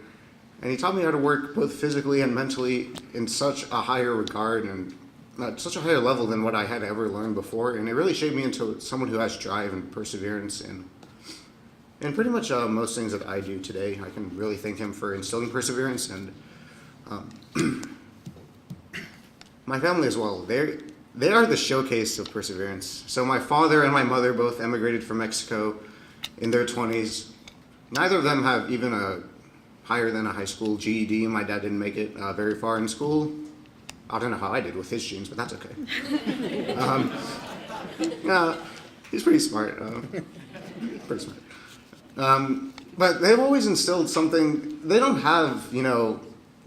And he taught me how to work both physically and mentally in such a higher regard and at such a higher level than what I had ever learned before. And it really shaped me into someone who has drive and perseverance and pretty much most things that I do today. I can really thank him for instilling perseverance, and my family as well. They are the showcase of perseverance. So my father and my mother both emigrated from Mexico in their 20s. Neither of them have even a higher than a high school GED. My dad didn't make it very far in school. I don't know how I did with his genes, but that's okay. He's pretty smart. Pretty smart. But they've always instilled something. They don't have,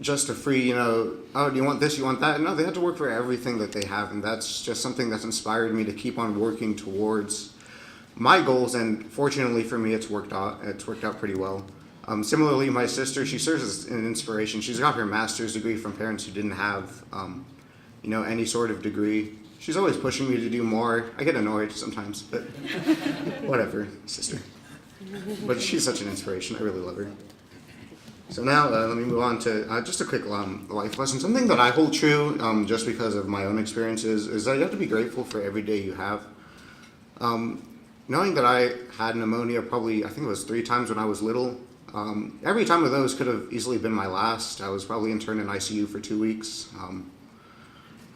just a free, oh, do you want this, you want that? No, they have to work for everything that they have, and that's just something that's inspired me to keep on working towards my goals, and fortunately for me, it's worked out pretty well. Similarly, my sister, she serves as an inspiration. She's got her master's degree from parents who didn't have, any sort of degree. She's always pushing me to do more. I get annoyed sometimes, but whatever, sister. But she's such an inspiration. I really love her. So now let me move on to just a quick life lesson. Something that I hold true just because of my own experiences is that you have to be grateful for every day you have. Knowing that I had pneumonia probably, I think it was 3 times when I was little, every time of those could have easily been my last. I was probably interned in ICU for 2 weeks.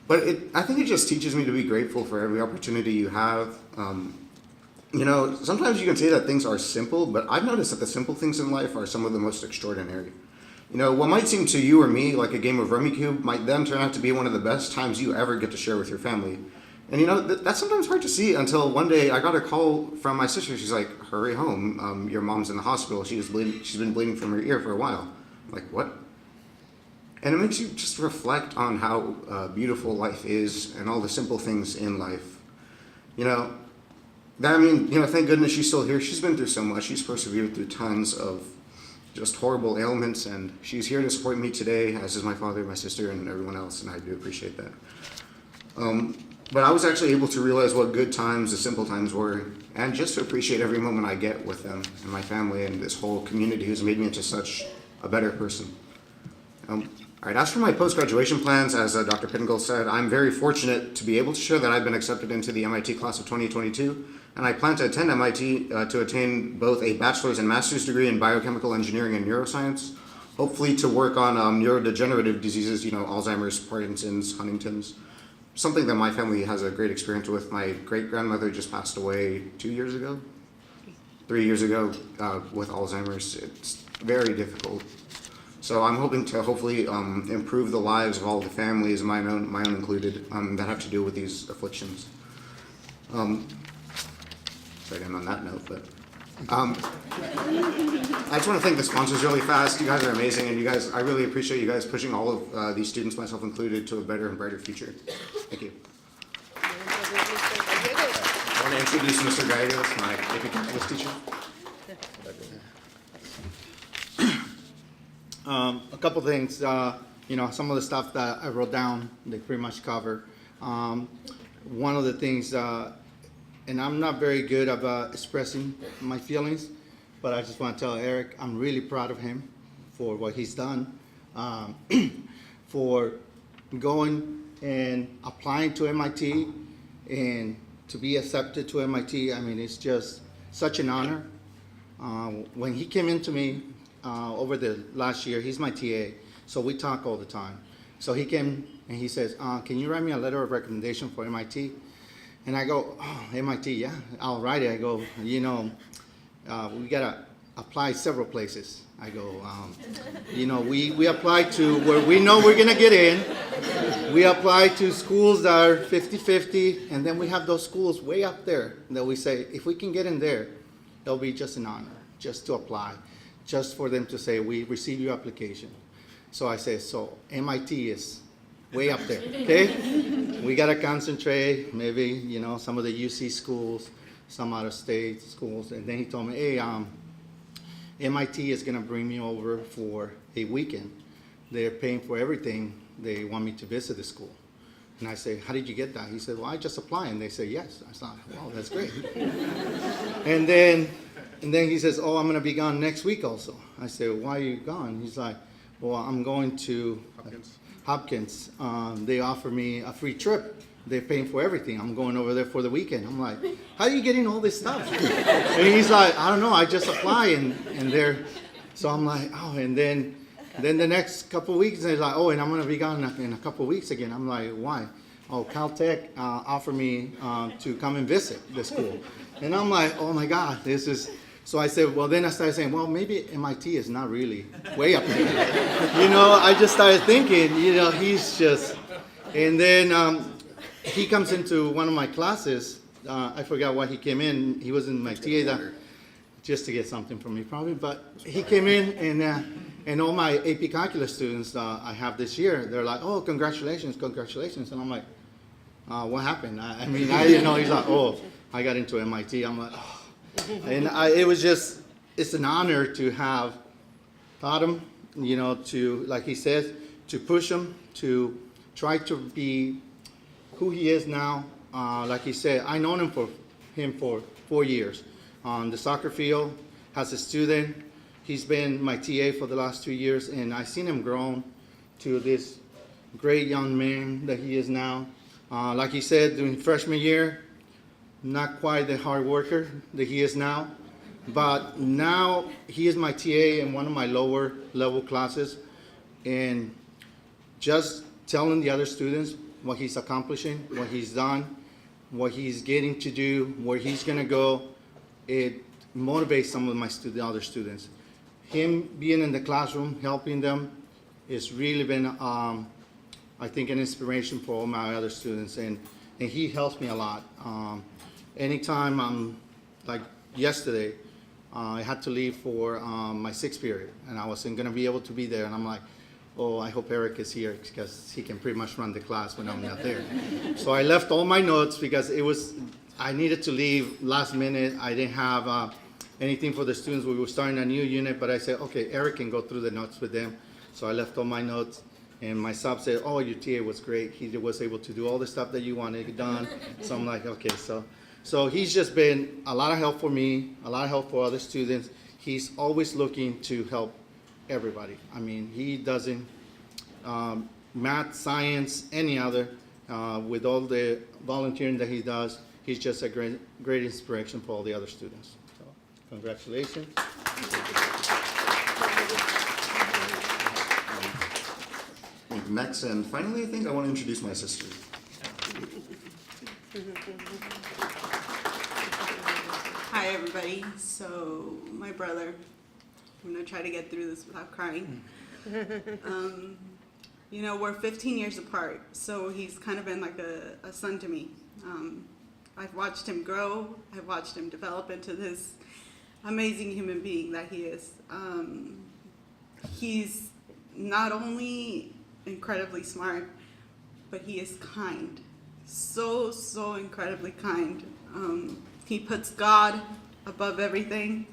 But I think it just teaches me to be grateful for every opportunity you have. Sometimes you can say that things are simple, but I've noticed that the simple things in life are some of the most extraordinary. What might seem to you or me like a game of Rummy Cube might then turn out to be one of the best times you ever get to share with your family. And that's sometimes hard to see until one day I got a call from my sister. She's like, hurry home, your mom's in the hospital. She's been bleeding from her ear for a while. I'm like, what? And it makes you just reflect on how beautiful life is and all the simple things in life. Thank goodness she's still here. She's been through so much. She's persevered through tons of just horrible ailments, and she's here to support me today, as is my father, my sister, and everyone else, and I do appreciate that. But I was actually able to realize what good times, the simple times were, and just to appreciate every moment I get with them and my family and this whole community who's made me into such a better person. All right, as for my post-graduation plans, as Dr. Pettingill said, I'm very fortunate to be able to share that I've been accepted into the MIT class of 2022, and I plan to attend MIT to attain both a bachelor's and master's degree in biochemical engineering and neuroscience, hopefully to work on neurodegenerative diseases, Alzheimer's, Parkinson's, Huntington's, something that my family has a great experience with. My great-grandmother just passed away 3 years ago, with Alzheimer's. It's very difficult. So I'm hoping to hopefully improve the lives of all the families, my own included, that have to deal with these afflictions. Sorry, I'm on that note, but I just want to thank the sponsors really fast. You guys are amazing, and I really appreciate you guys pushing all of these students, myself included, to a better and brighter future. Thank you. I want to introduce Mr. Gallegos, my AP Calculus teacher. A couple things, some of the stuff that I wrote down, they pretty much cover. One of the things, and I'm not very good about expressing my feelings, but I just want to tell Eric, I'm really proud of him for what he's done, for going and applying to MIT and to be accepted to MIT. I mean, it's just such an honor. When he came into me, over the last year, he's my TA, so we talk all the time. So he came and he says, can you write me a letter of recommendation for MIT? And I go, oh, MIT, yeah, I'll write it. I go, you know, we gotta apply several places. I go, you know, we apply to where we know we're gonna get in. We apply to schools that are 50-50, and then we have those schools way up there that we say, if we can get in there, it'll be just an honor, just to apply, just for them to say, we received your application. So I say, so MIT is way up there, okay? We gotta concentrate, maybe, you know, some of the UC schools, some out-of-state schools. And then he told me, hey, MIT is gonna bring me over for a weekend. They're paying for everything. They want me to visit the school. And I say, how did you get that? He said, well, I just applied. And they say, yes. I thought, wow, that's great. and then he says, oh, I'm gonna be gone next week also. I say, why are you gone? He's like, well, I'm going to Hopkins. They offer me a free trip. They're paying for everything. I'm going over there for the weekend. I'm like, how are you getting all this stuff? And he's like, I don't know. I just apply and they're, so I'm like, oh, and then the next couple of weeks, they're like, oh, and I'm going to be gone in a couple of weeks again. I'm like, why? Oh, Caltech offered me to come and visit the school. And I'm like, oh my God, this is, so I said, well, then I started saying, well, maybe MIT is not really way up there. You know, I just started thinking, you know, he's just, and then he comes into one of my classes. I forgot why he came in. He was in my TA just to get something from me probably, but he came in and all my AP Calculus students I have this year, they're like, oh, congratulations, congratulations. And I'm like, what happened? I mean, I didn't know. He's like, oh, I got into MIT. I'm like, oh. And it was just, it's an honor to have taught him, you know, to, like he says, to push him, to try to be who he is now. Like he said, I known him for 4 years. On the soccer field, as a student, he's been my TA for the last 2 years, and I've seen him grown to this great young man that he is now. Like he said, during freshman year, not quite the hard worker that he is now, but now he is my TA in one of my lower level classes, and just telling the other students what he's accomplishing, what he's done, what he's getting to do, where he's gonna go, it motivates some of my other students. Him being in the classroom, helping them, it's really been, I think, an inspiration for all my other students, and he helps me a lot. Anytime I'm, like yesterday, I had to leave for my 6th period, and I wasn't gonna be able to be there, and I'm like, oh, I hope Eric is here because he can pretty much run the class when I'm not there. So I left all my notes because I needed to leave last minute. I didn't have anything for the students. We were starting a new unit, but I said, okay, Eric can go through the notes with them. So I left all my notes, and my sub said, oh, your TA was great. He was able to do all the stuff that you wanted done. So I'm like, okay, so he's just been a lot of help for me, a lot of help for other students. He's always looking to help everybody. I mean, he doesn't, math, science, any other, with all the volunteering that he does, he's just a great inspiration for all the other students. So, congratulations. Next and finally, I think I want to introduce my sister. Hi, everybody. So, my brother, I'm going to try to get through this without crying. You know, we're 15 years apart, so he's kind of been like a son to me. I've watched him grow. I've watched him develop into this amazing human being that he is. He's not only incredibly smart, but he is kind. So incredibly kind. He puts God above everything,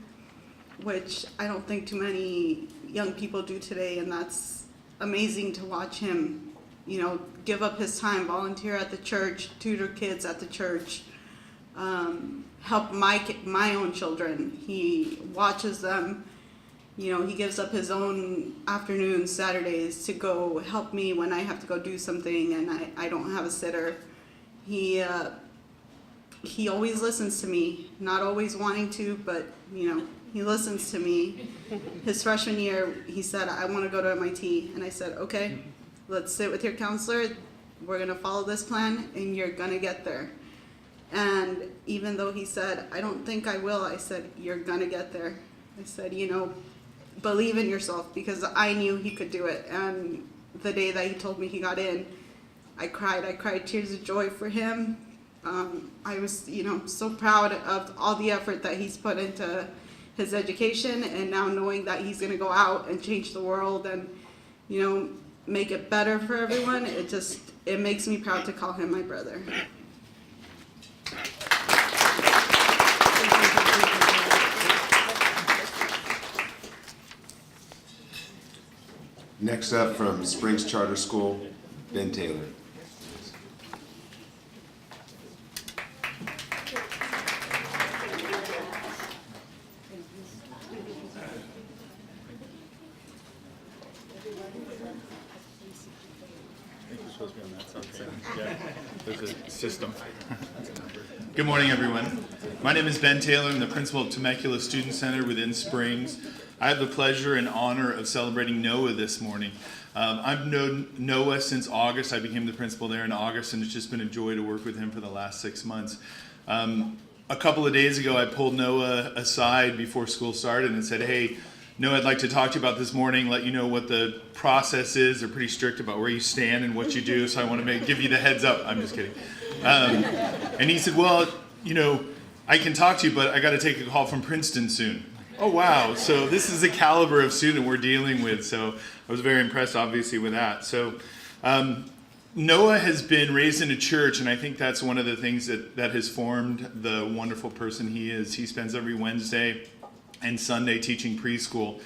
which I don't think too many young people do today, and that's amazing to watch him, you know, give up his time, volunteer at the church, tutor kids at the church, help my own children. He watches them, you know, he gives up his own afternoons, Saturdays to go help me when I have to go do something and I don't have a sitter. He always listens to me, not always wanting to, but, you know, he listens to me. His freshman year, he said, I want to go to MIT. And I said, okay, let's sit with your counselor. we're gonna follow this plan and you're gonna get there. And even though he said, I don't think I will, I said, you're gonna get there. I said, you know, believe in yourself, because I knew he could do it. And the day that he told me he got in, I cried tears of joy for him. I was, you know, so proud of all the effort that he's put into his education, and now knowing that he's gonna go out and change the world and, you know, make it better for everyone, it makes me proud to call him my brother. Next up from Springs Charter School, Ben Taylor. There's a system. Good morning, everyone. My name is Ben Taylor. I'm the principal of Temecula Student Center within Springs. I have the pleasure and honor of celebrating Noah this morning. I've known Noah since August. I became the principal there in August, and it's just been a joy to work with him for the last 6 months. A couple of days ago, I pulled Noah aside before school started and said, hey, Noah, I'd like to talk to you about this morning, let you know what the process is. They're pretty strict about where you stand and what you do, so I want to give you the heads up. I'm just kidding. And he said, well, you know, I can talk to you, but I got to take a call from Princeton soon. Oh, wow. So this is the caliber of student we're dealing with. So I was very impressed, obviously, with that. So Noah has been raised in a church, and I think that's one of the things that has formed the wonderful person he is. He spends every Wednesday and Sunday teaching preschool.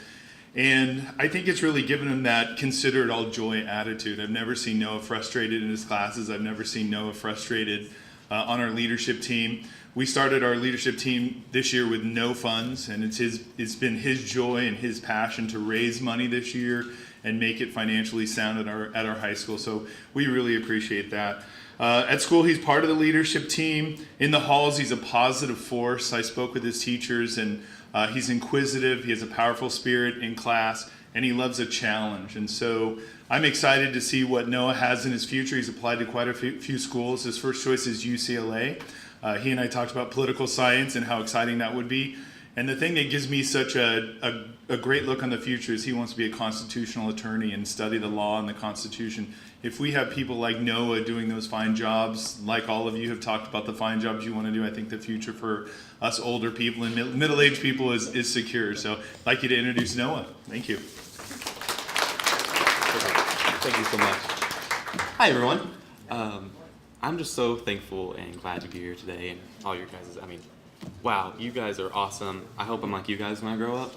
And I think it's really given him that consider it all joy attitude. I've never seen Noah frustrated in his classes. I've never seen Noah frustrated on our leadership team. We started our leadership team this year with no funds, and it's been his joy and his passion to raise money this year and make it financially sound at our high school. So we really appreciate that. At school, he's part of the leadership team. In the halls, he's a positive force. I spoke with his teachers, and he's inquisitive. He has a powerful spirit in class, and he loves a challenge. And so I'm excited to see what Noah has in his future. He's applied to quite a few schools. His first choice is UCLA. He and I talked about political science and how exciting that would be. And the thing that gives me such a great look on the future is he wants to be a constitutional attorney and study the law and the Constitution. If we have people like Noah doing those fine jobs, like all of you have talked about the fine jobs you want to do, I think the future for us older people and middle-aged people is secure. So I'd like you to introduce Noah. Thank you. Thank you so much. Hi, everyone. I'm just so thankful and glad to be here today, and all your guys. I mean, wow, you guys are awesome. I hope I'm like you guys when I grow up.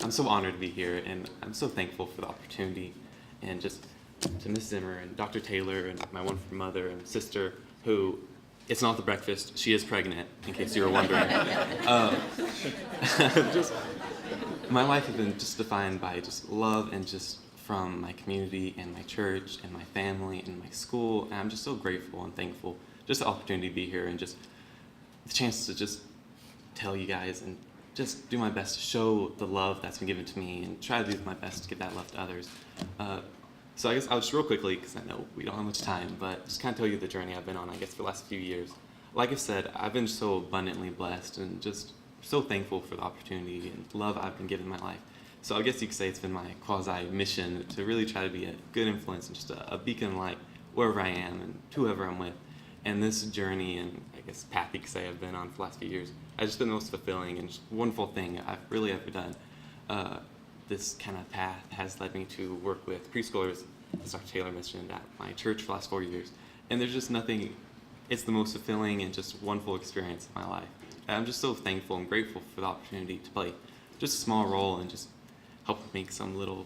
I'm so honored to be here, and I'm so thankful for the opportunity, and just to Ms. Zimmer and Dr. Taylor and my wonderful mother and sister, who, it's not the breakfast, she is pregnant, in case you were wondering. My life has been just defined by just love and just from my community and my church and my family and my school, and I'm just so grateful and thankful just the opportunity to be here and just the chance to just tell you guys and just do my best to show the love that's been given to me and try to do my best to give that love to others. So I guess I'll just real quickly, because I know we don't have much time, but just kind of tell you the journey I've been on, I guess, for the last few years. Like I said, I've been so abundantly blessed and just so thankful for the opportunity and love I've been given in my life. So I guess you could say it's been my quasi-mission to really try to be a good influence and just a beacon of light wherever I am and whoever I'm with. And this journey and I guess path you could say I've been on for the last few years has just been the most fulfilling and just wonderful thing I've really ever done. This kind of path has led me to work with preschoolers, as Dr. Taylor mentioned, at my church for the last 4 years. And there's just nothing, it's the most fulfilling and just wonderful experience of my life. And I'm just so thankful and grateful for the opportunity to play just a small role and just help make some little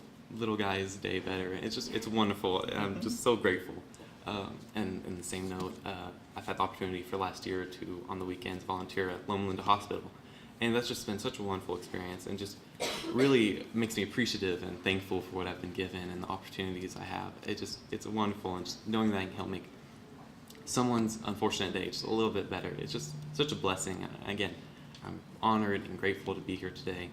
guy's day better. It's wonderful. And I'm just so grateful. And in the same note, I've had the opportunity for last year to, on the weekends, volunteer at Loma Linda Hospital. And that's just been such a wonderful experience and just really makes me appreciative and thankful for what I've been given and the opportunities I have. It's wonderful, and just knowing that I can help make someone's unfortunate day just a little bit better. It's just such a blessing. Again, I'm honored and grateful to be here today.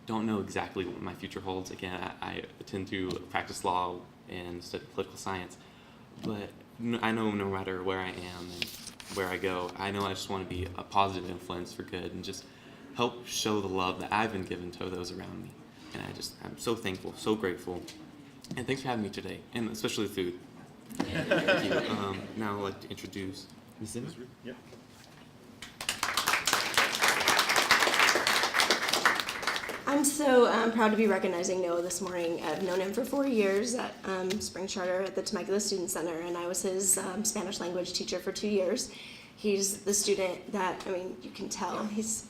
don't know exactly what my future holds. Again, I intend to practice law and study political science, but I know no matter where I am and where I go, I know I just want to be a positive influence for good and just help show the love that I've been given to those around me. And I'm so thankful, so grateful. And thanks for having me today, and especially the food. Thank you. Now I'd like to introduce Ms. Zimmer. Yep. I'm so proud to be recognizing Noah this morning. I've known him for 4 years at Spring Charter at the Temecula Student Center, and I was his Spanish language teacher for 2 years. He's the student that, I mean, you can tell, he's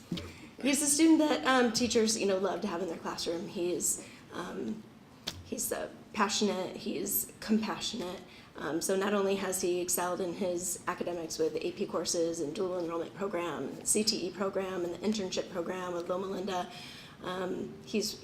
the student that teachers, love to have in their classroom. He's passionate, he's compassionate. So not only has he excelled in his academics with AP courses and dual enrollment program, CTE program, and the internship program with Loma Linda, he's,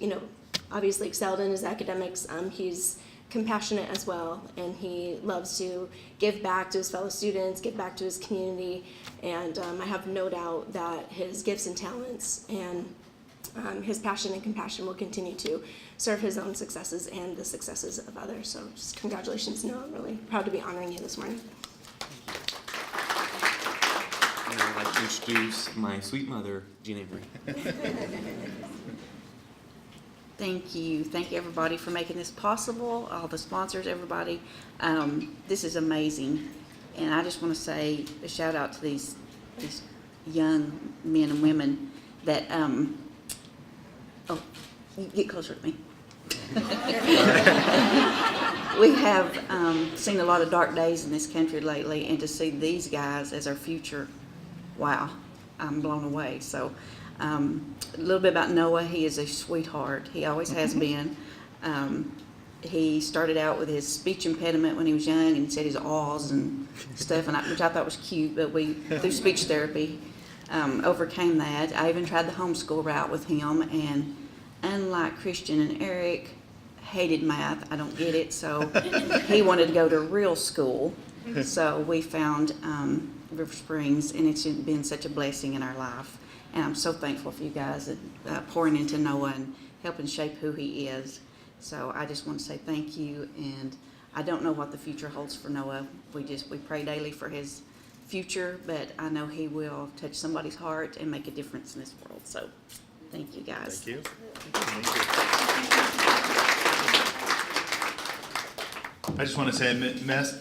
obviously excelled in his academics. He's compassionate as well, and he loves to give back to his fellow students, give back to his community, and I have no doubt that his gifts and talents and his passion and compassion will continue to serve his own successes and the successes of others. So just congratulations, Noah. I'm really proud to be honoring you this morning. And I'd like to introduce my sweet mother, Jean Avery. Thank you. Thank you, everybody, for making this possible, all the sponsors, everybody. This is amazing. And I just want to say a shout out to these young men and women that, oh, you get closer to me. We have seen a lot of dark days in this country lately, and to see these guys as our future, wow, I'm blown away. So a little bit about Noah. He is a sweetheart. He always has been. He started out with his speech impediment when he was young and said his awes and stuff, which I thought was cute, but we, through speech therapy, overcame that. I even tried the homeschool route with him, and unlike Christian and Eric, hated math. I don't get it, so he wanted to go to real school. So we found River Springs, and it's been such a blessing in our life. And I'm so thankful for you guys pouring into Noah and helping shape who he is. So I just want to say thank you, and I don't know what the future holds for Noah. We pray daily for his future, but I know he will touch somebody's heart and make a difference in this world. So thank you, guys. Thank you. I just want to say I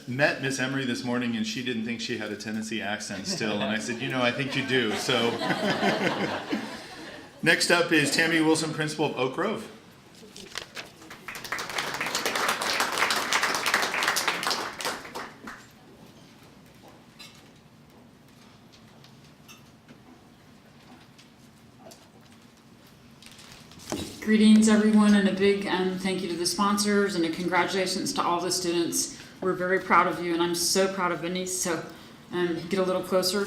met Miss Emery this morning, and she didn't think she had a Tennessee accent still, and I said, I think you do. So next up is Tammy Wilson, principal of Oak Grove. Greetings, everyone, and a big thank you to the sponsors and a congratulations to all the students. We're very proud of you, and I'm so proud of Anissa. So get a little closer.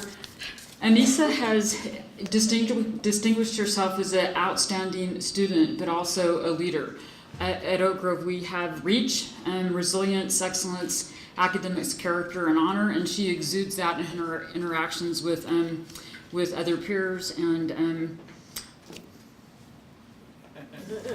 Anissa has distinguished herself as an outstanding student, but also a leader. At Oak Grove, we have reach, resilience, excellence, academics, character, and honor, and she exudes that in her interactions with other peers. And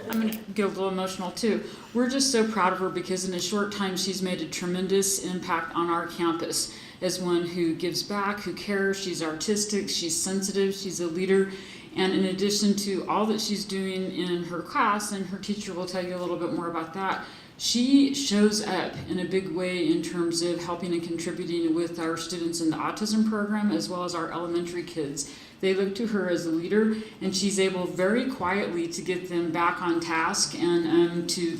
I'm going to get a little emotional too. We're just so proud of her because in a short time she's made a tremendous impact on our campus as one who gives back, who cares. She's artistic, she's sensitive, she's a leader. And in addition to all that she's doing in her class, and her teacher will tell you a little bit more about that, she shows up in a big way in terms of helping and contributing with our students in the autism program as well as our elementary kids. They look to her as a leader, and she's able very quietly to get them back on task and to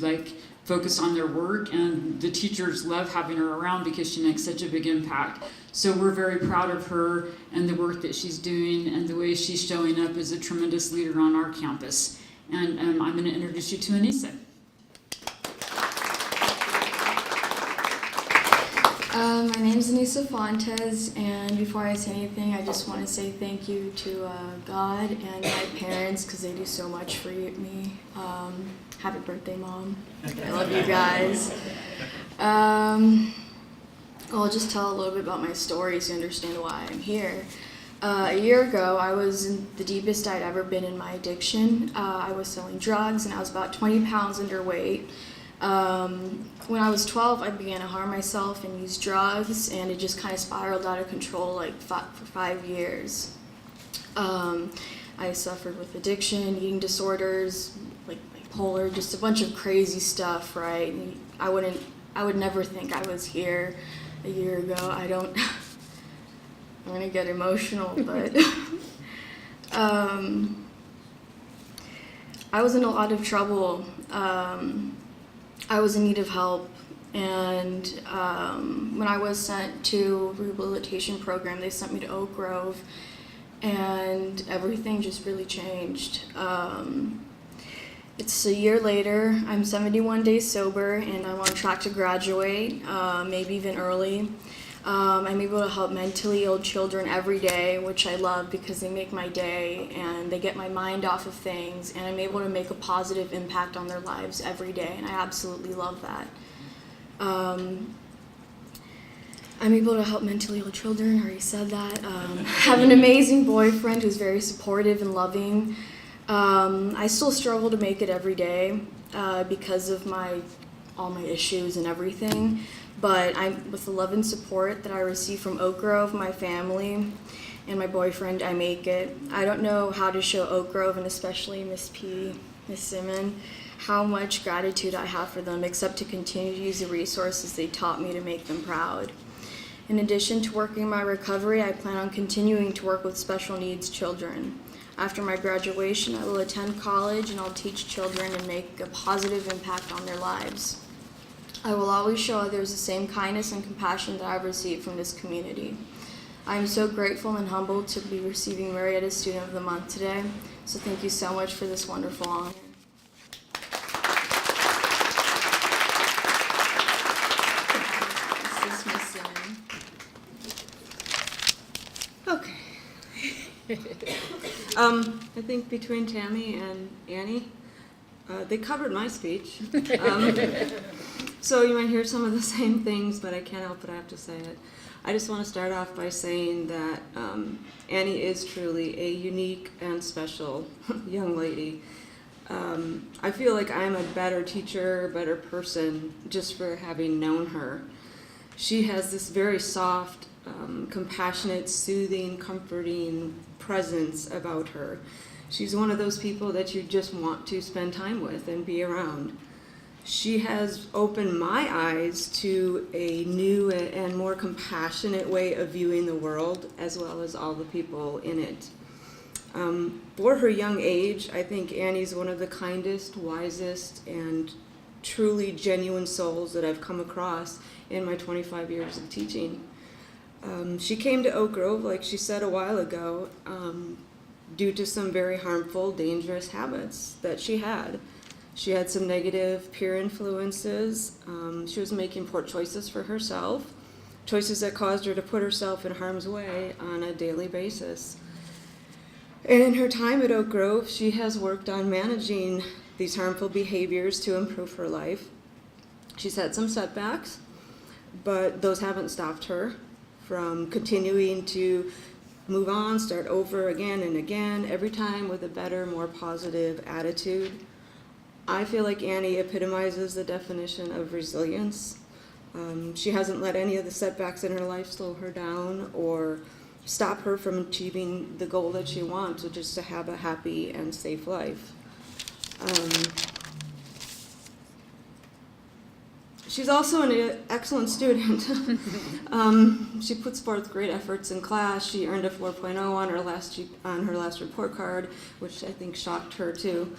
focus on their work, and the teachers love having her around because she makes such a big impact. So we're very proud of her and the work that she's doing and the way she's showing up as a tremendous leader on our campus. And I'm going to introduce you to Anissa. My name is Anissa Fontes, and before I say anything, I just want to say thank you to God and my parents because they do so much for me. Happy birthday, Mom. I love you guys. I'll just tell a little bit about my story so you understand why I'm here. A year ago, I was in the deepest I'd ever been in my addiction. I was selling drugs and I was about 20 pounds underweight. When I was 12, I began to harm myself and use drugs, and it just kind of spiraled out of control like for 5 years. I suffered with addiction, eating disorders, like bipolar, just a bunch of crazy stuff, right? And I would never think I was here a year ago. I'm gonna get emotional, but I was in a lot of trouble. I was in need of help, and when I was sent to a rehabilitation program, they sent me to Oak Grove, and everything just really changed. It's a year later, I'm 71 days sober, and I'm on track to graduate, maybe even early. I'm able to help mentally ill children every day, which I love because they make my day and they get my mind off of things, and I'm able to make a positive impact on their lives every day, and I absolutely love that. I'm able to help mentally ill children, I already said that. Have an amazing boyfriend who's very supportive and loving. I still struggle to make it every day because of all my issues and everything. But with the love and support that I receive from Oak Grove, my family, and my boyfriend, I make it. I don't know how to show Oak Grove, and especially Miss P, Miss Simon, how much gratitude I have for them, except to continue to use the resources they taught me to make them proud. In addition to working my recovery, I plan on continuing to work with special needs children. After my graduation, I will attend college and I'll teach children and make a positive impact on their lives. I will always show others the same kindness and compassion that I've received from this community. I am so grateful and humbled to be receiving Murrieta Student of the Month today, so thank you so much for this wonderful honor. This is Miss Simon. Okay. I think between Tammy and Annie, they covered my speech. So you might hear some of the same things, but I can't help but I have to say it. I just want to start off by saying that Annie is truly a unique and special young lady. I feel like I'm a better teacher, better person just for having known her. She has this very soft, compassionate, soothing, comforting presence about her. She's one of those people that you just want to spend time with and be around. She has opened my eyes to a new and more compassionate way of viewing the world, as well as all the people in it. For her young age, I think Annie's one of the kindest, wisest, and truly genuine souls that I've come across in my 25 years of teaching. She came to Oak Grove, like she said a while ago, due to some very harmful, dangerous habits that she had. She had some negative peer influences. She was making poor choices for herself, choices that caused her to put herself in harm's way on a daily basis. And in her time at Oak Grove, she has worked on managing these harmful behaviors to improve her life. She's had some setbacks, but those haven't stopped her from continuing to move on, start over again and again, every time with a better, more positive attitude. I feel like Annie epitomizes the definition of resilience. She hasn't let any of the setbacks in her life slow her down or stop her from achieving the goal that she wants, which is to have a happy and safe life. She's also an excellent student. She puts forth great efforts in class. She earned a 4.0 on her last report card, which I think shocked her too.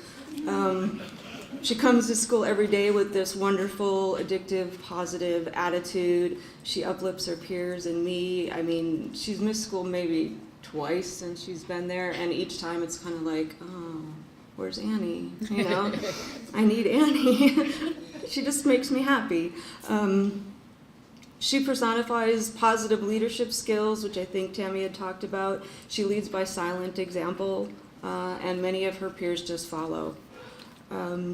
She comes to school every day with this wonderful, addictive, positive attitude. She uplifts her peers and me. I mean, she's missed school maybe twice since she's been there, and each time it's kind of like, oh, where's Annie? You know, I need Annie. She just makes me happy. She personifies positive leadership skills, which I think Tammy had talked about. She leads by silent example, and many of her peers just follow.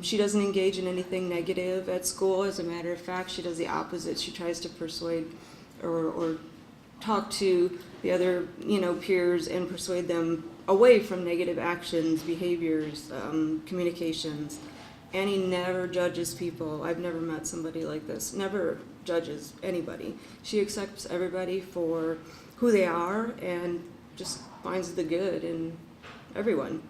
She doesn't engage in anything negative at school. As a matter of fact, she does the opposite. She tries to persuade or talk to the other, peers and persuade them away from negative actions, behaviors, communications. Annie never judges people. I've never met somebody like this. Never judges anybody. She accepts everybody for who they are and just finds the good in everyone.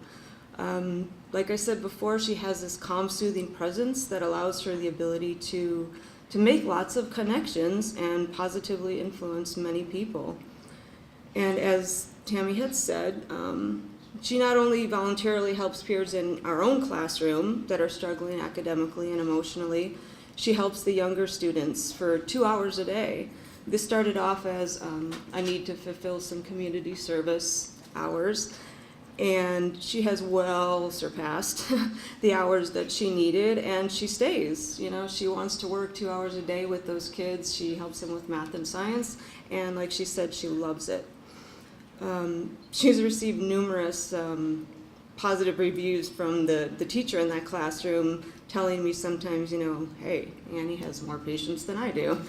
Like I said before, she has this calm, soothing presence that allows her the ability to make lots of connections and positively influence many people. And as Tammy had said, she not only voluntarily helps peers in our own classroom that are struggling academically and emotionally, she helps the younger students for 2 hours a day. This started off as a need to fulfill some community service hours, and she has well surpassed the hours that she needed, and she stays. She wants to work 2 hours a day with those kids. She helps them with math and science, and like she said, she loves it. She's received numerous positive reviews from the teacher in that classroom, telling me sometimes, hey, Annie has more patience than I do.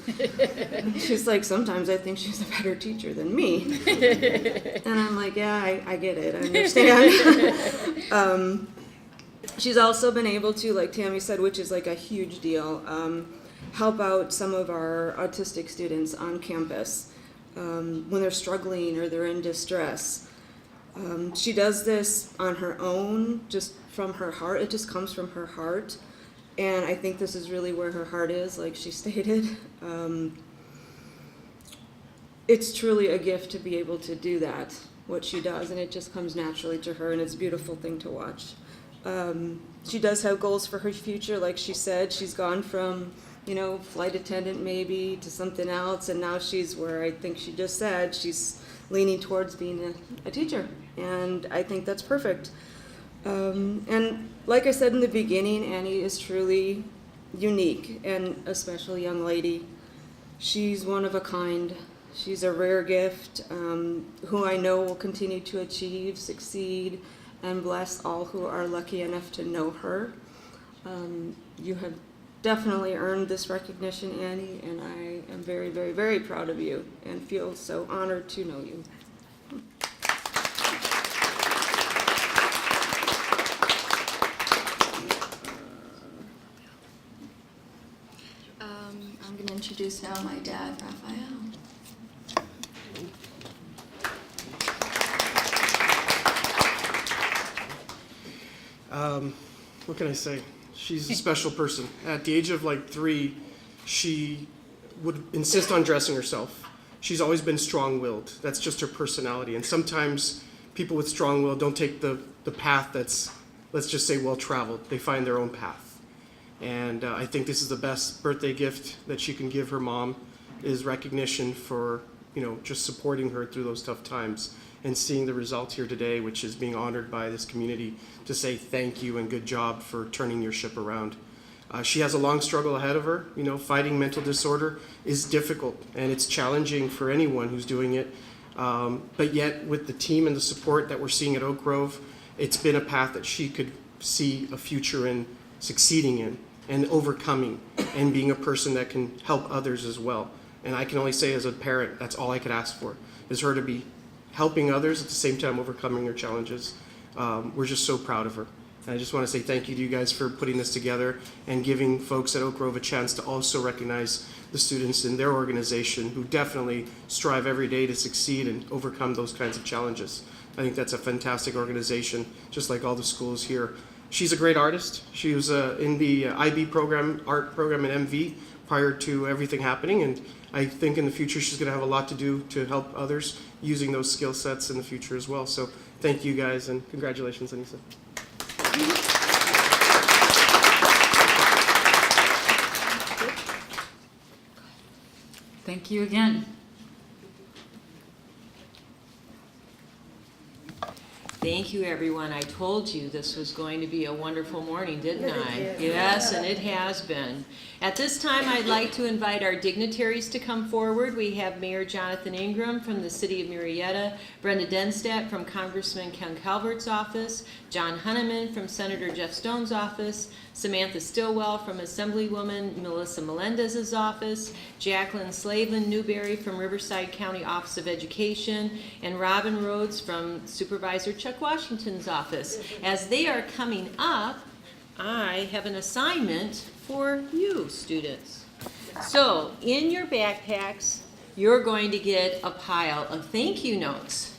She's like, sometimes I think she's a better teacher than me. And I'm like, yeah, I get it, I understand. She's also been able to, like Tammy said, which is like a huge deal, help out some of our autistic students on campus when they're struggling or they're in distress. She does this on her own, just from her heart. It just comes from her heart. And I think this is really where her heart is, like she stated. It's truly a gift to be able to do that, what she does, and it just comes naturally to her, and it's a beautiful thing to watch. She does have goals for her future, like she said. She's gone from, flight attendant maybe to something else, and now she's where I think she just said she's leaning towards being a teacher, and I think that's perfect. And like I said in the beginning, Annie is truly unique and a special young lady. She's one of a kind. She's a rare gift who I know will continue to achieve, succeed, and bless all who are lucky enough to know her. You have definitely earned this recognition, Annie, and I am very, very, very proud of you and feel so honored to know you. I'm going to introduce now my dad, Raphael. What can I say? She's a special person. At the age of 3, she would insist on dressing herself. She's always been strong-willed. That's just her personality. And sometimes people with strong will don't take the path that's, let's just say, well-traveled. They find their own path. And I think this is the best birthday gift that she can give her mom, is recognition for, just supporting her through those tough times and seeing the results here today, which is being honored by this community to say thank you and good job for turning your ship around. She has a long struggle ahead of her. Fighting mental disorder is difficult, and it's challenging for anyone who's doing it. But yet, with the team and the support that we're seeing at Oak Grove, it's been a path that she could see a future in, succeeding in, and overcoming, and being a person that can help others as well. And I can only say, as a parent, that's all I could ask for, is her to be helping others at the same time overcoming her challenges. We're just so proud of her. And I just want to say thank you to you guys for putting this together and giving folks at Oak Grove a chance to also recognize the students in their organization who definitely strive every day to succeed and overcome those kinds of challenges. I think that's a fantastic organization, just like all the schools here. She's a great artist. She was in the IB program, art program at MV prior to everything happening, and I think in the future she's going to have a lot to do to help others using those skill sets in the future as well. So thank you guys, and congratulations, Anissa. Thank you again. Thank you, everyone. I told you this was going to be a wonderful morning, didn't I? Yes, and it has been. At this time, I'd like to invite our dignitaries to come forward. We have Mayor Jonathan Ingram from the City of Murrieta, Brenda Denstadt from Congressman Ken Calvert's office, John Hunneman from Senator Jeff Stone's office, Samantha Stillwell from Assemblywoman Melissa Melendez's office, Jacqueline Slavin Newberry from Riverside County Office of Education, and Robin Rhodes from Supervisor Chuck Washington's office. As they are coming up, I have an assignment for you, students. So, in your backpacks, you're going to get a pile of thank you notes.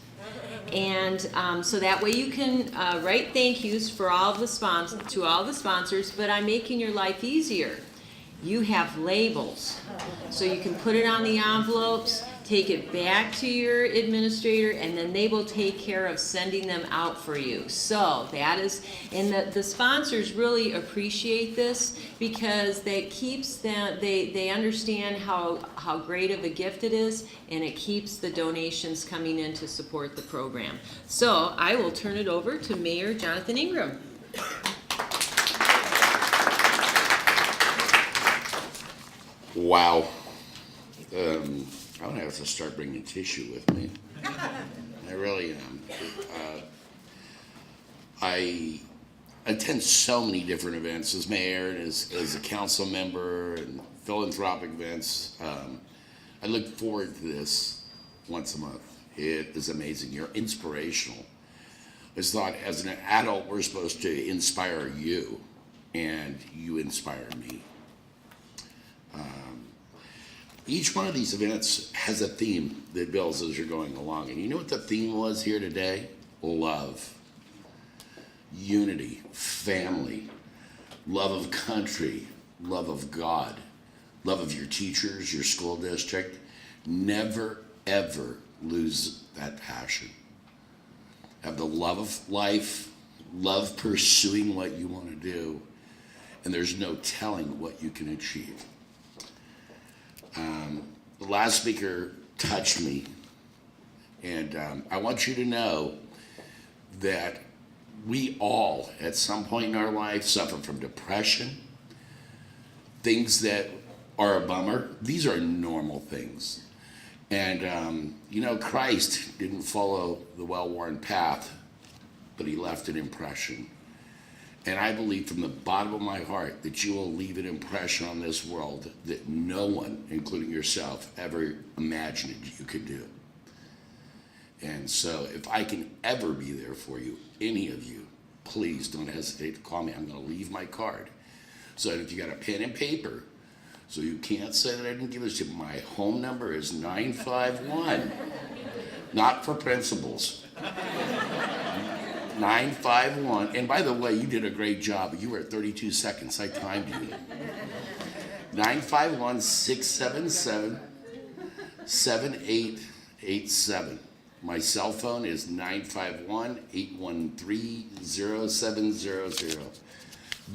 And so that way you can write thank yous for all the to all the sponsors, but I'm making your life easier. You have labels, so you can put it on the envelopes, take it back to your administrator, and then they will take care of sending them out for you. So that is, and the sponsors really appreciate this because that keeps them, they understand how great of a gift it is, and it keeps the donations coming in to support the program. So I will turn it over to Mayor Jonathan Ingram. Wow. I'm gonna have to start bringing tissue with me. I really am. I attend so many different events as mayor and as a council member and philanthropic events. I look forward to this once a month. It is amazing. You're inspirational. It's thought as an adult we're supposed to inspire you, and you inspire me. Each one of these events has a theme that builds as you're going along. And you know what the theme was here today? Love, unity, family, love of country, love of God, love of your teachers, your school district. Never, ever lose that passion. Have the love of life, love pursuing what you want to do, and there's no telling what you can achieve. The last speaker touched me, and I want you to know that we all, at some point in our life, suffer from depression, things that are a bummer. These are normal things. And, you know, Christ didn't follow the well-worn path, but he left an impression. And I believe from the bottom of my heart that you will leave an impression on this world that no one, including yourself, ever imagined you could do. And so if I can ever be there for you, any of you, please don't hesitate to call me. I'm going to leave my card. So if you got a pen and paper, so you can't say that I didn't give it to you, my home number is 951. Not for principals. 951. And by the way, you did a great job. You were at 32 seconds. I timed you. 951-677-7887. My cell phone is 951-813-0700.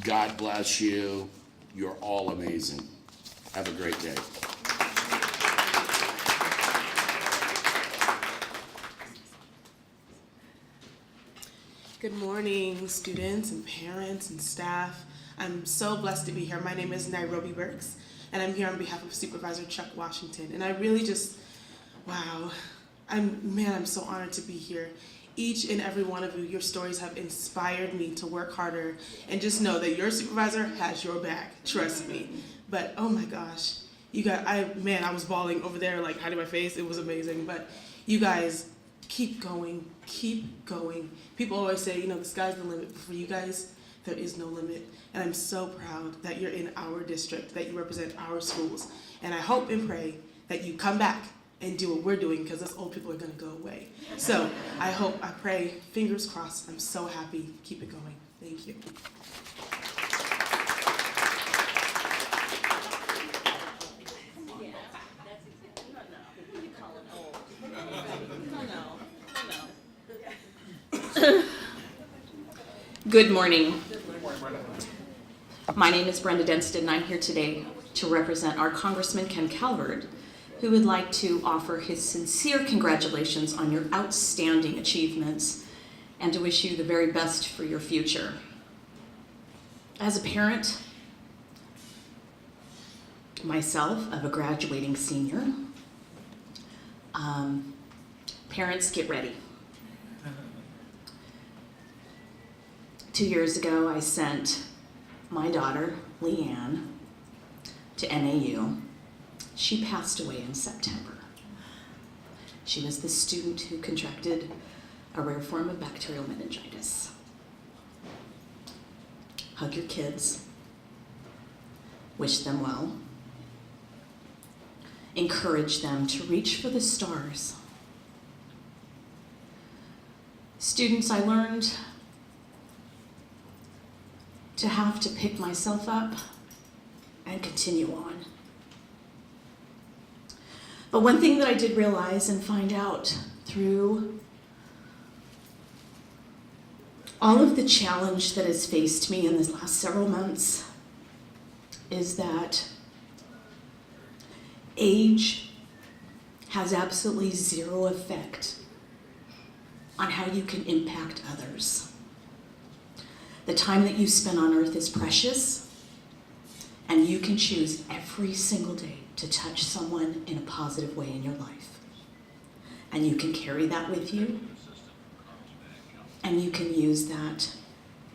God bless you. You're all amazing. Have a great day. Good morning, students and parents and staff. I'm so blessed to be here. My name is Nairobi Burks, and I'm here on behalf of Supervisor Chuck Washington. And I really just, wow, I'm so honored to be here. Each and every one of you, your stories have inspired me to work harder, and just know that your supervisor has your back, trust me. But oh my gosh, you guys, I was bawling over there, like hiding my face. It was amazing. But you guys, keep going, keep going. People always say, you know, the sky's the limit, but for you guys, there is no limit. And I'm so proud that you're in our district, that you represent our schools. And I hope and pray that you come back and do what we're doing, because us old people are gonna go away. So I pray, fingers crossed. I'm so happy. Keep it going. Thank you. Good morning. My name is Brenda Denston, and I'm here today to represent our Congressman Ken Calvert, who would like to offer his sincere congratulations on your outstanding achievements and to wish you the very best for your future. As a parent, myself, of a graduating senior, parents, get ready. 2 years ago, I sent my daughter, Leanne, to NAU. She passed away in September. She was the student who contracted a rare form of bacterial meningitis. Hug your kids. Wish them well. Encourage them to reach for the stars. Students, I learned to have to pick myself up and continue on. But one thing that I did realize and find out through all of the challenge that has faced me in these last several months is that age has absolutely zero effect on how you can impact others. The time that you spend on earth is precious, and you can choose every single day to touch someone in a positive way in your life. And you can carry that with you, and you can use that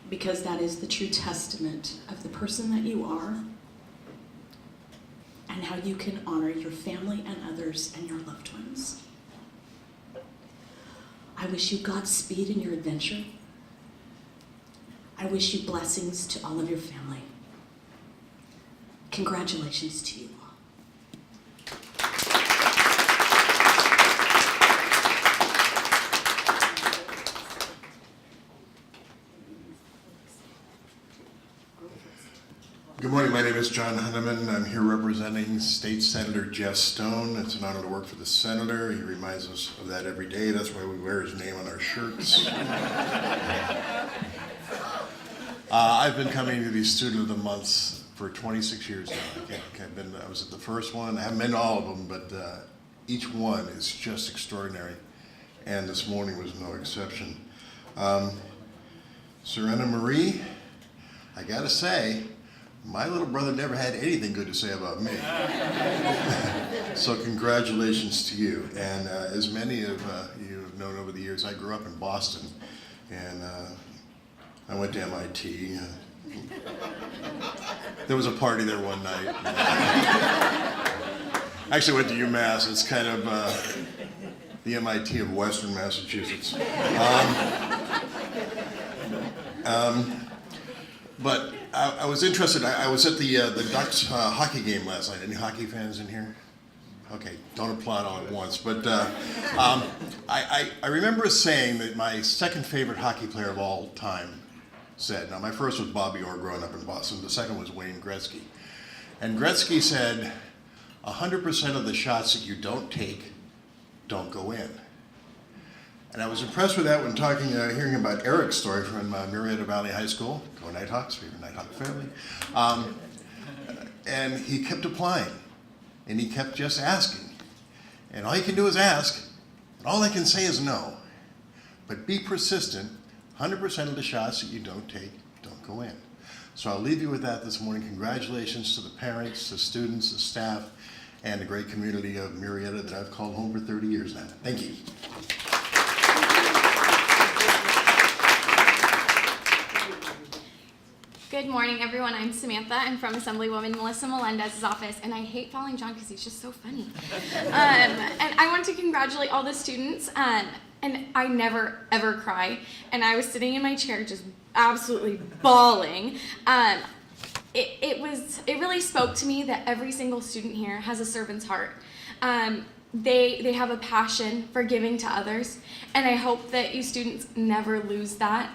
because that is the true testament of the person that you are and how you can honor your family and others and your loved ones. I wish you Godspeed in your adventure. I wish you blessings to all of your family. Congratulations to you all. Good morning, my name is John Hunneman. I'm here representing State Senator Jeff Stone. It's an honor to work for the senator. He reminds us of that every day. That's why we wear his name on our shirts. I've been coming to these Student of the Months for 26 years now. I was at the first one. I haven't been to all of them, but each one is just extraordinary. And this morning was no exception. Serena Marie, I gotta say, my little brother never had anything good to say about me. So congratulations to you. And as many of you have known over the years, I grew up in Boston, and I went to MIT. There was a party there one night. I actually went to UMass. It's kind of the MIT of Western Massachusetts. But I was interested. I was at the Ducks hockey game last night. Any hockey fans in here? Okay, don't applaud all at once. But I remember a saying that my second favorite hockey player of all time said. Now, my first was Bobby Orr growing up in Boston. The second was Wayne Gretzky. And Gretzky said, 100% of the shots that you don't take don't go in. And I was impressed with that when hearing about Eric's story from Murrieta Valley High School. Go Nighthawks, favorite Nighthawk family. And he kept applying, and he kept just asking. And all you can do is ask, and all I can say is no. But be persistent. 100% of the shots that you don't take don't go in. So I'll leave you with that this morning. Congratulations to the parents, the students, the staff, and the great community of Murrieta that I've called home for 30 years now. Thank you. Good morning, everyone. I'm Samantha. I'm from Assemblywoman Melissa Melendez's office, and I hate following John because he's just so funny. And I want to congratulate all the students. And I never, ever cry. And I was sitting in my chair just absolutely bawling. It really spoke to me that every single student here has a servant's heart. They have a passion for giving to others, and I hope that you students never lose that.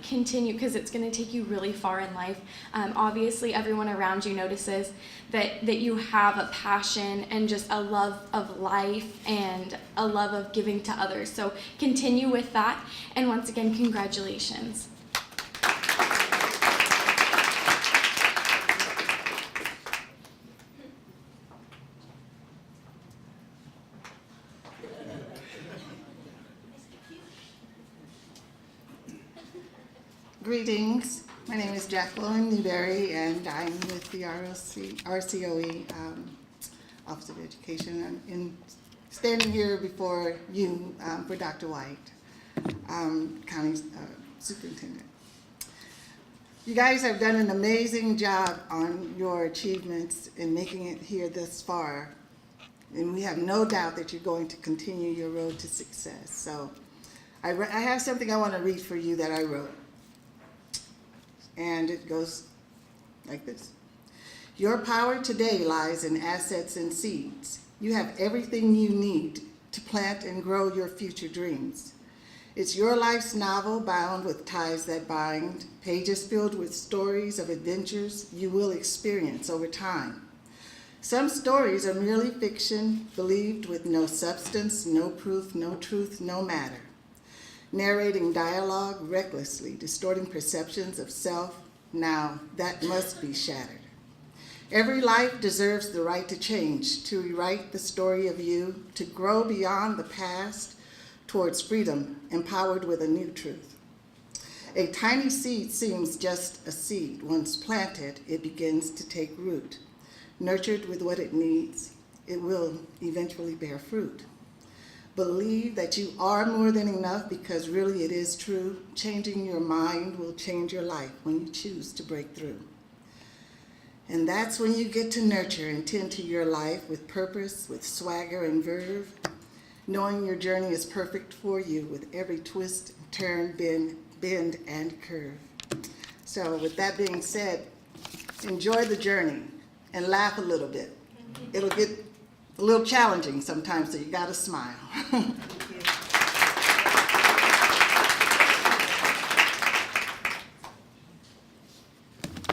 Continue, because it's going to take you really far in life. Obviously, everyone around you notices that you have a passion and just a love of life and a love of giving to others. So continue with that, and once again, congratulations. Greetings. My name is Jacqueline Newberry, and I'm with the RCOE Office of Education. I'm standing here before you for Dr. White, County Superintendent. You guys have done an amazing job on your achievements in making it here thus far. And we have no doubt that you're going to continue your road to success. So I have something I want to read for you that I wrote. And it goes like this. Your power today lies in assets and seeds. You have everything you need to plant and grow your future dreams. It's your life's novel bound with ties that bind, pages filled with stories of adventures you will experience over time. Some stories are merely fiction, believed with no substance, no proof, no truth, no matter. Narrating dialogue recklessly, distorting perceptions of self, now that must be shattered. Every life deserves the right to change, to rewrite the story of you, to grow beyond the past towards freedom, empowered with a new truth. A tiny seed seems just a seed. Once planted, it begins to take root. Nurtured with what it needs, it will eventually bear fruit. Believe that you are more than enough, because really it is true. Changing your mind will change your life when you choose to break through. And that's when you get to nurture and tend to your life with purpose, with swagger and verve, knowing your journey is perfect for you with every twist, turn, bend, and curve. So with that being said, enjoy the journey and laugh a little bit. It'll get a little challenging sometimes, so you gotta smile.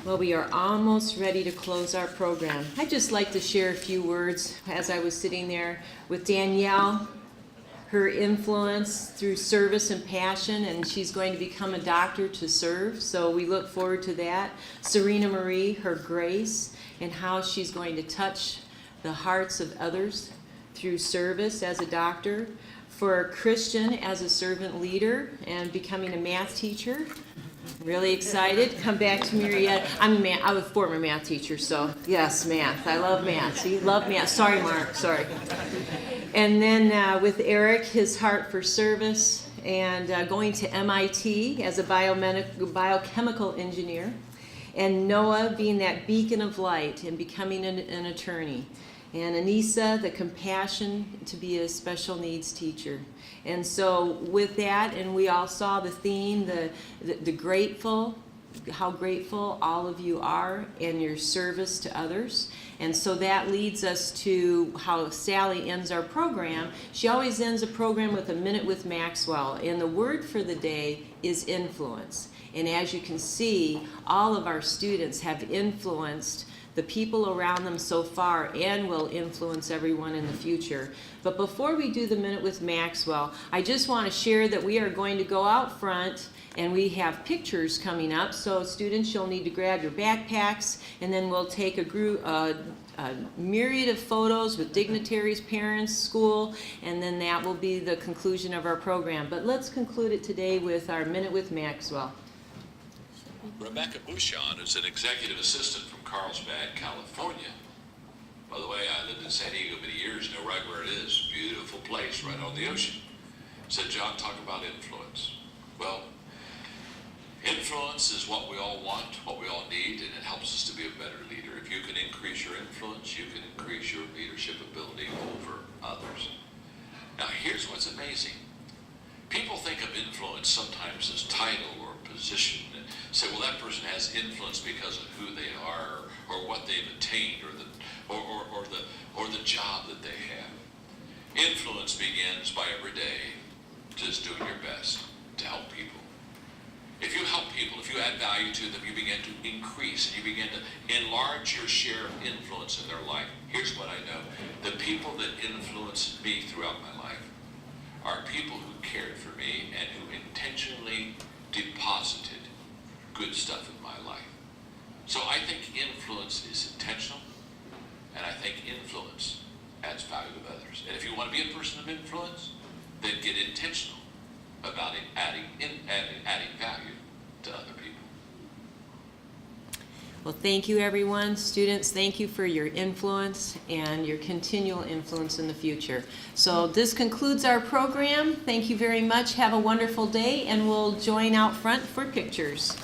Well, we are almost ready to close our program. I'd just like to share a few words as I was sitting there with Danielle, her influence through service and passion, and she's going to become a doctor to serve, so we look forward to that. Serena Marie, her grace, and how she's going to touch the hearts of others through service as a doctor. For Christian as a servant leader and becoming a math teacher. Really excited. Come back to Murrieta. I'm a former math teacher, so yes, math. I love math. See, love math. Sorry, Mark. Sorry. And then with Eric, his heart for service, and going to MIT as a biochemical engineer, and Noah being that beacon of light and becoming an attorney. And Anissa, the compassion to be a special needs teacher. And so with that, and we all saw the theme, the grateful, how grateful all of you are and your service to others. And so that leads us to how Sally ends our program. She always ends a program with a minute with Maxwell. And the word for the day is influence. And as you can see, all of our students have influenced the people around them so far and will influence everyone in the future. But before we do the Minute with Maxwell, I just want to share that we are going to go out front and we have pictures coming up. So students, you'll need to grab your backpacks, and then we'll take a myriad of photos with dignitaries, parents, school, and then that will be the conclusion of our program. But let's conclude it today with our Minute with Maxwell. Rebecca Bouchon is an executive assistant from Carlsbad, California. By the way, I lived in San Diego many years, know right where it is. Beautiful place right on the ocean. Said, John, talk about influence. Well, influence is what we all want, what we all need, and it helps us to be a better leader. If you can increase your influence, you can increase your leadership ability over others. Now, here's what's amazing. People think of influence sometimes as title or position, and say, well, that person has influence because of who they are, or what they've attained, or the job that they have. Influence begins by every day just doing your best to help people. If you help people, if you add value to them, you begin to increase, and you begin to enlarge your share of influence in their life. Here's what I know. The people that influenced me throughout my life are people who cared for me and who intentionally deposited good stuff in my life. So I think influence is intentional, and I think influence adds value to others. And if you want to be a person of influence, then get intentional about adding value to other people. Well, thank you, everyone. Students, thank you for your influence and your continual influence in the future. So this concludes our program. Thank you very much. Have a wonderful day, and we'll join out front for pictures.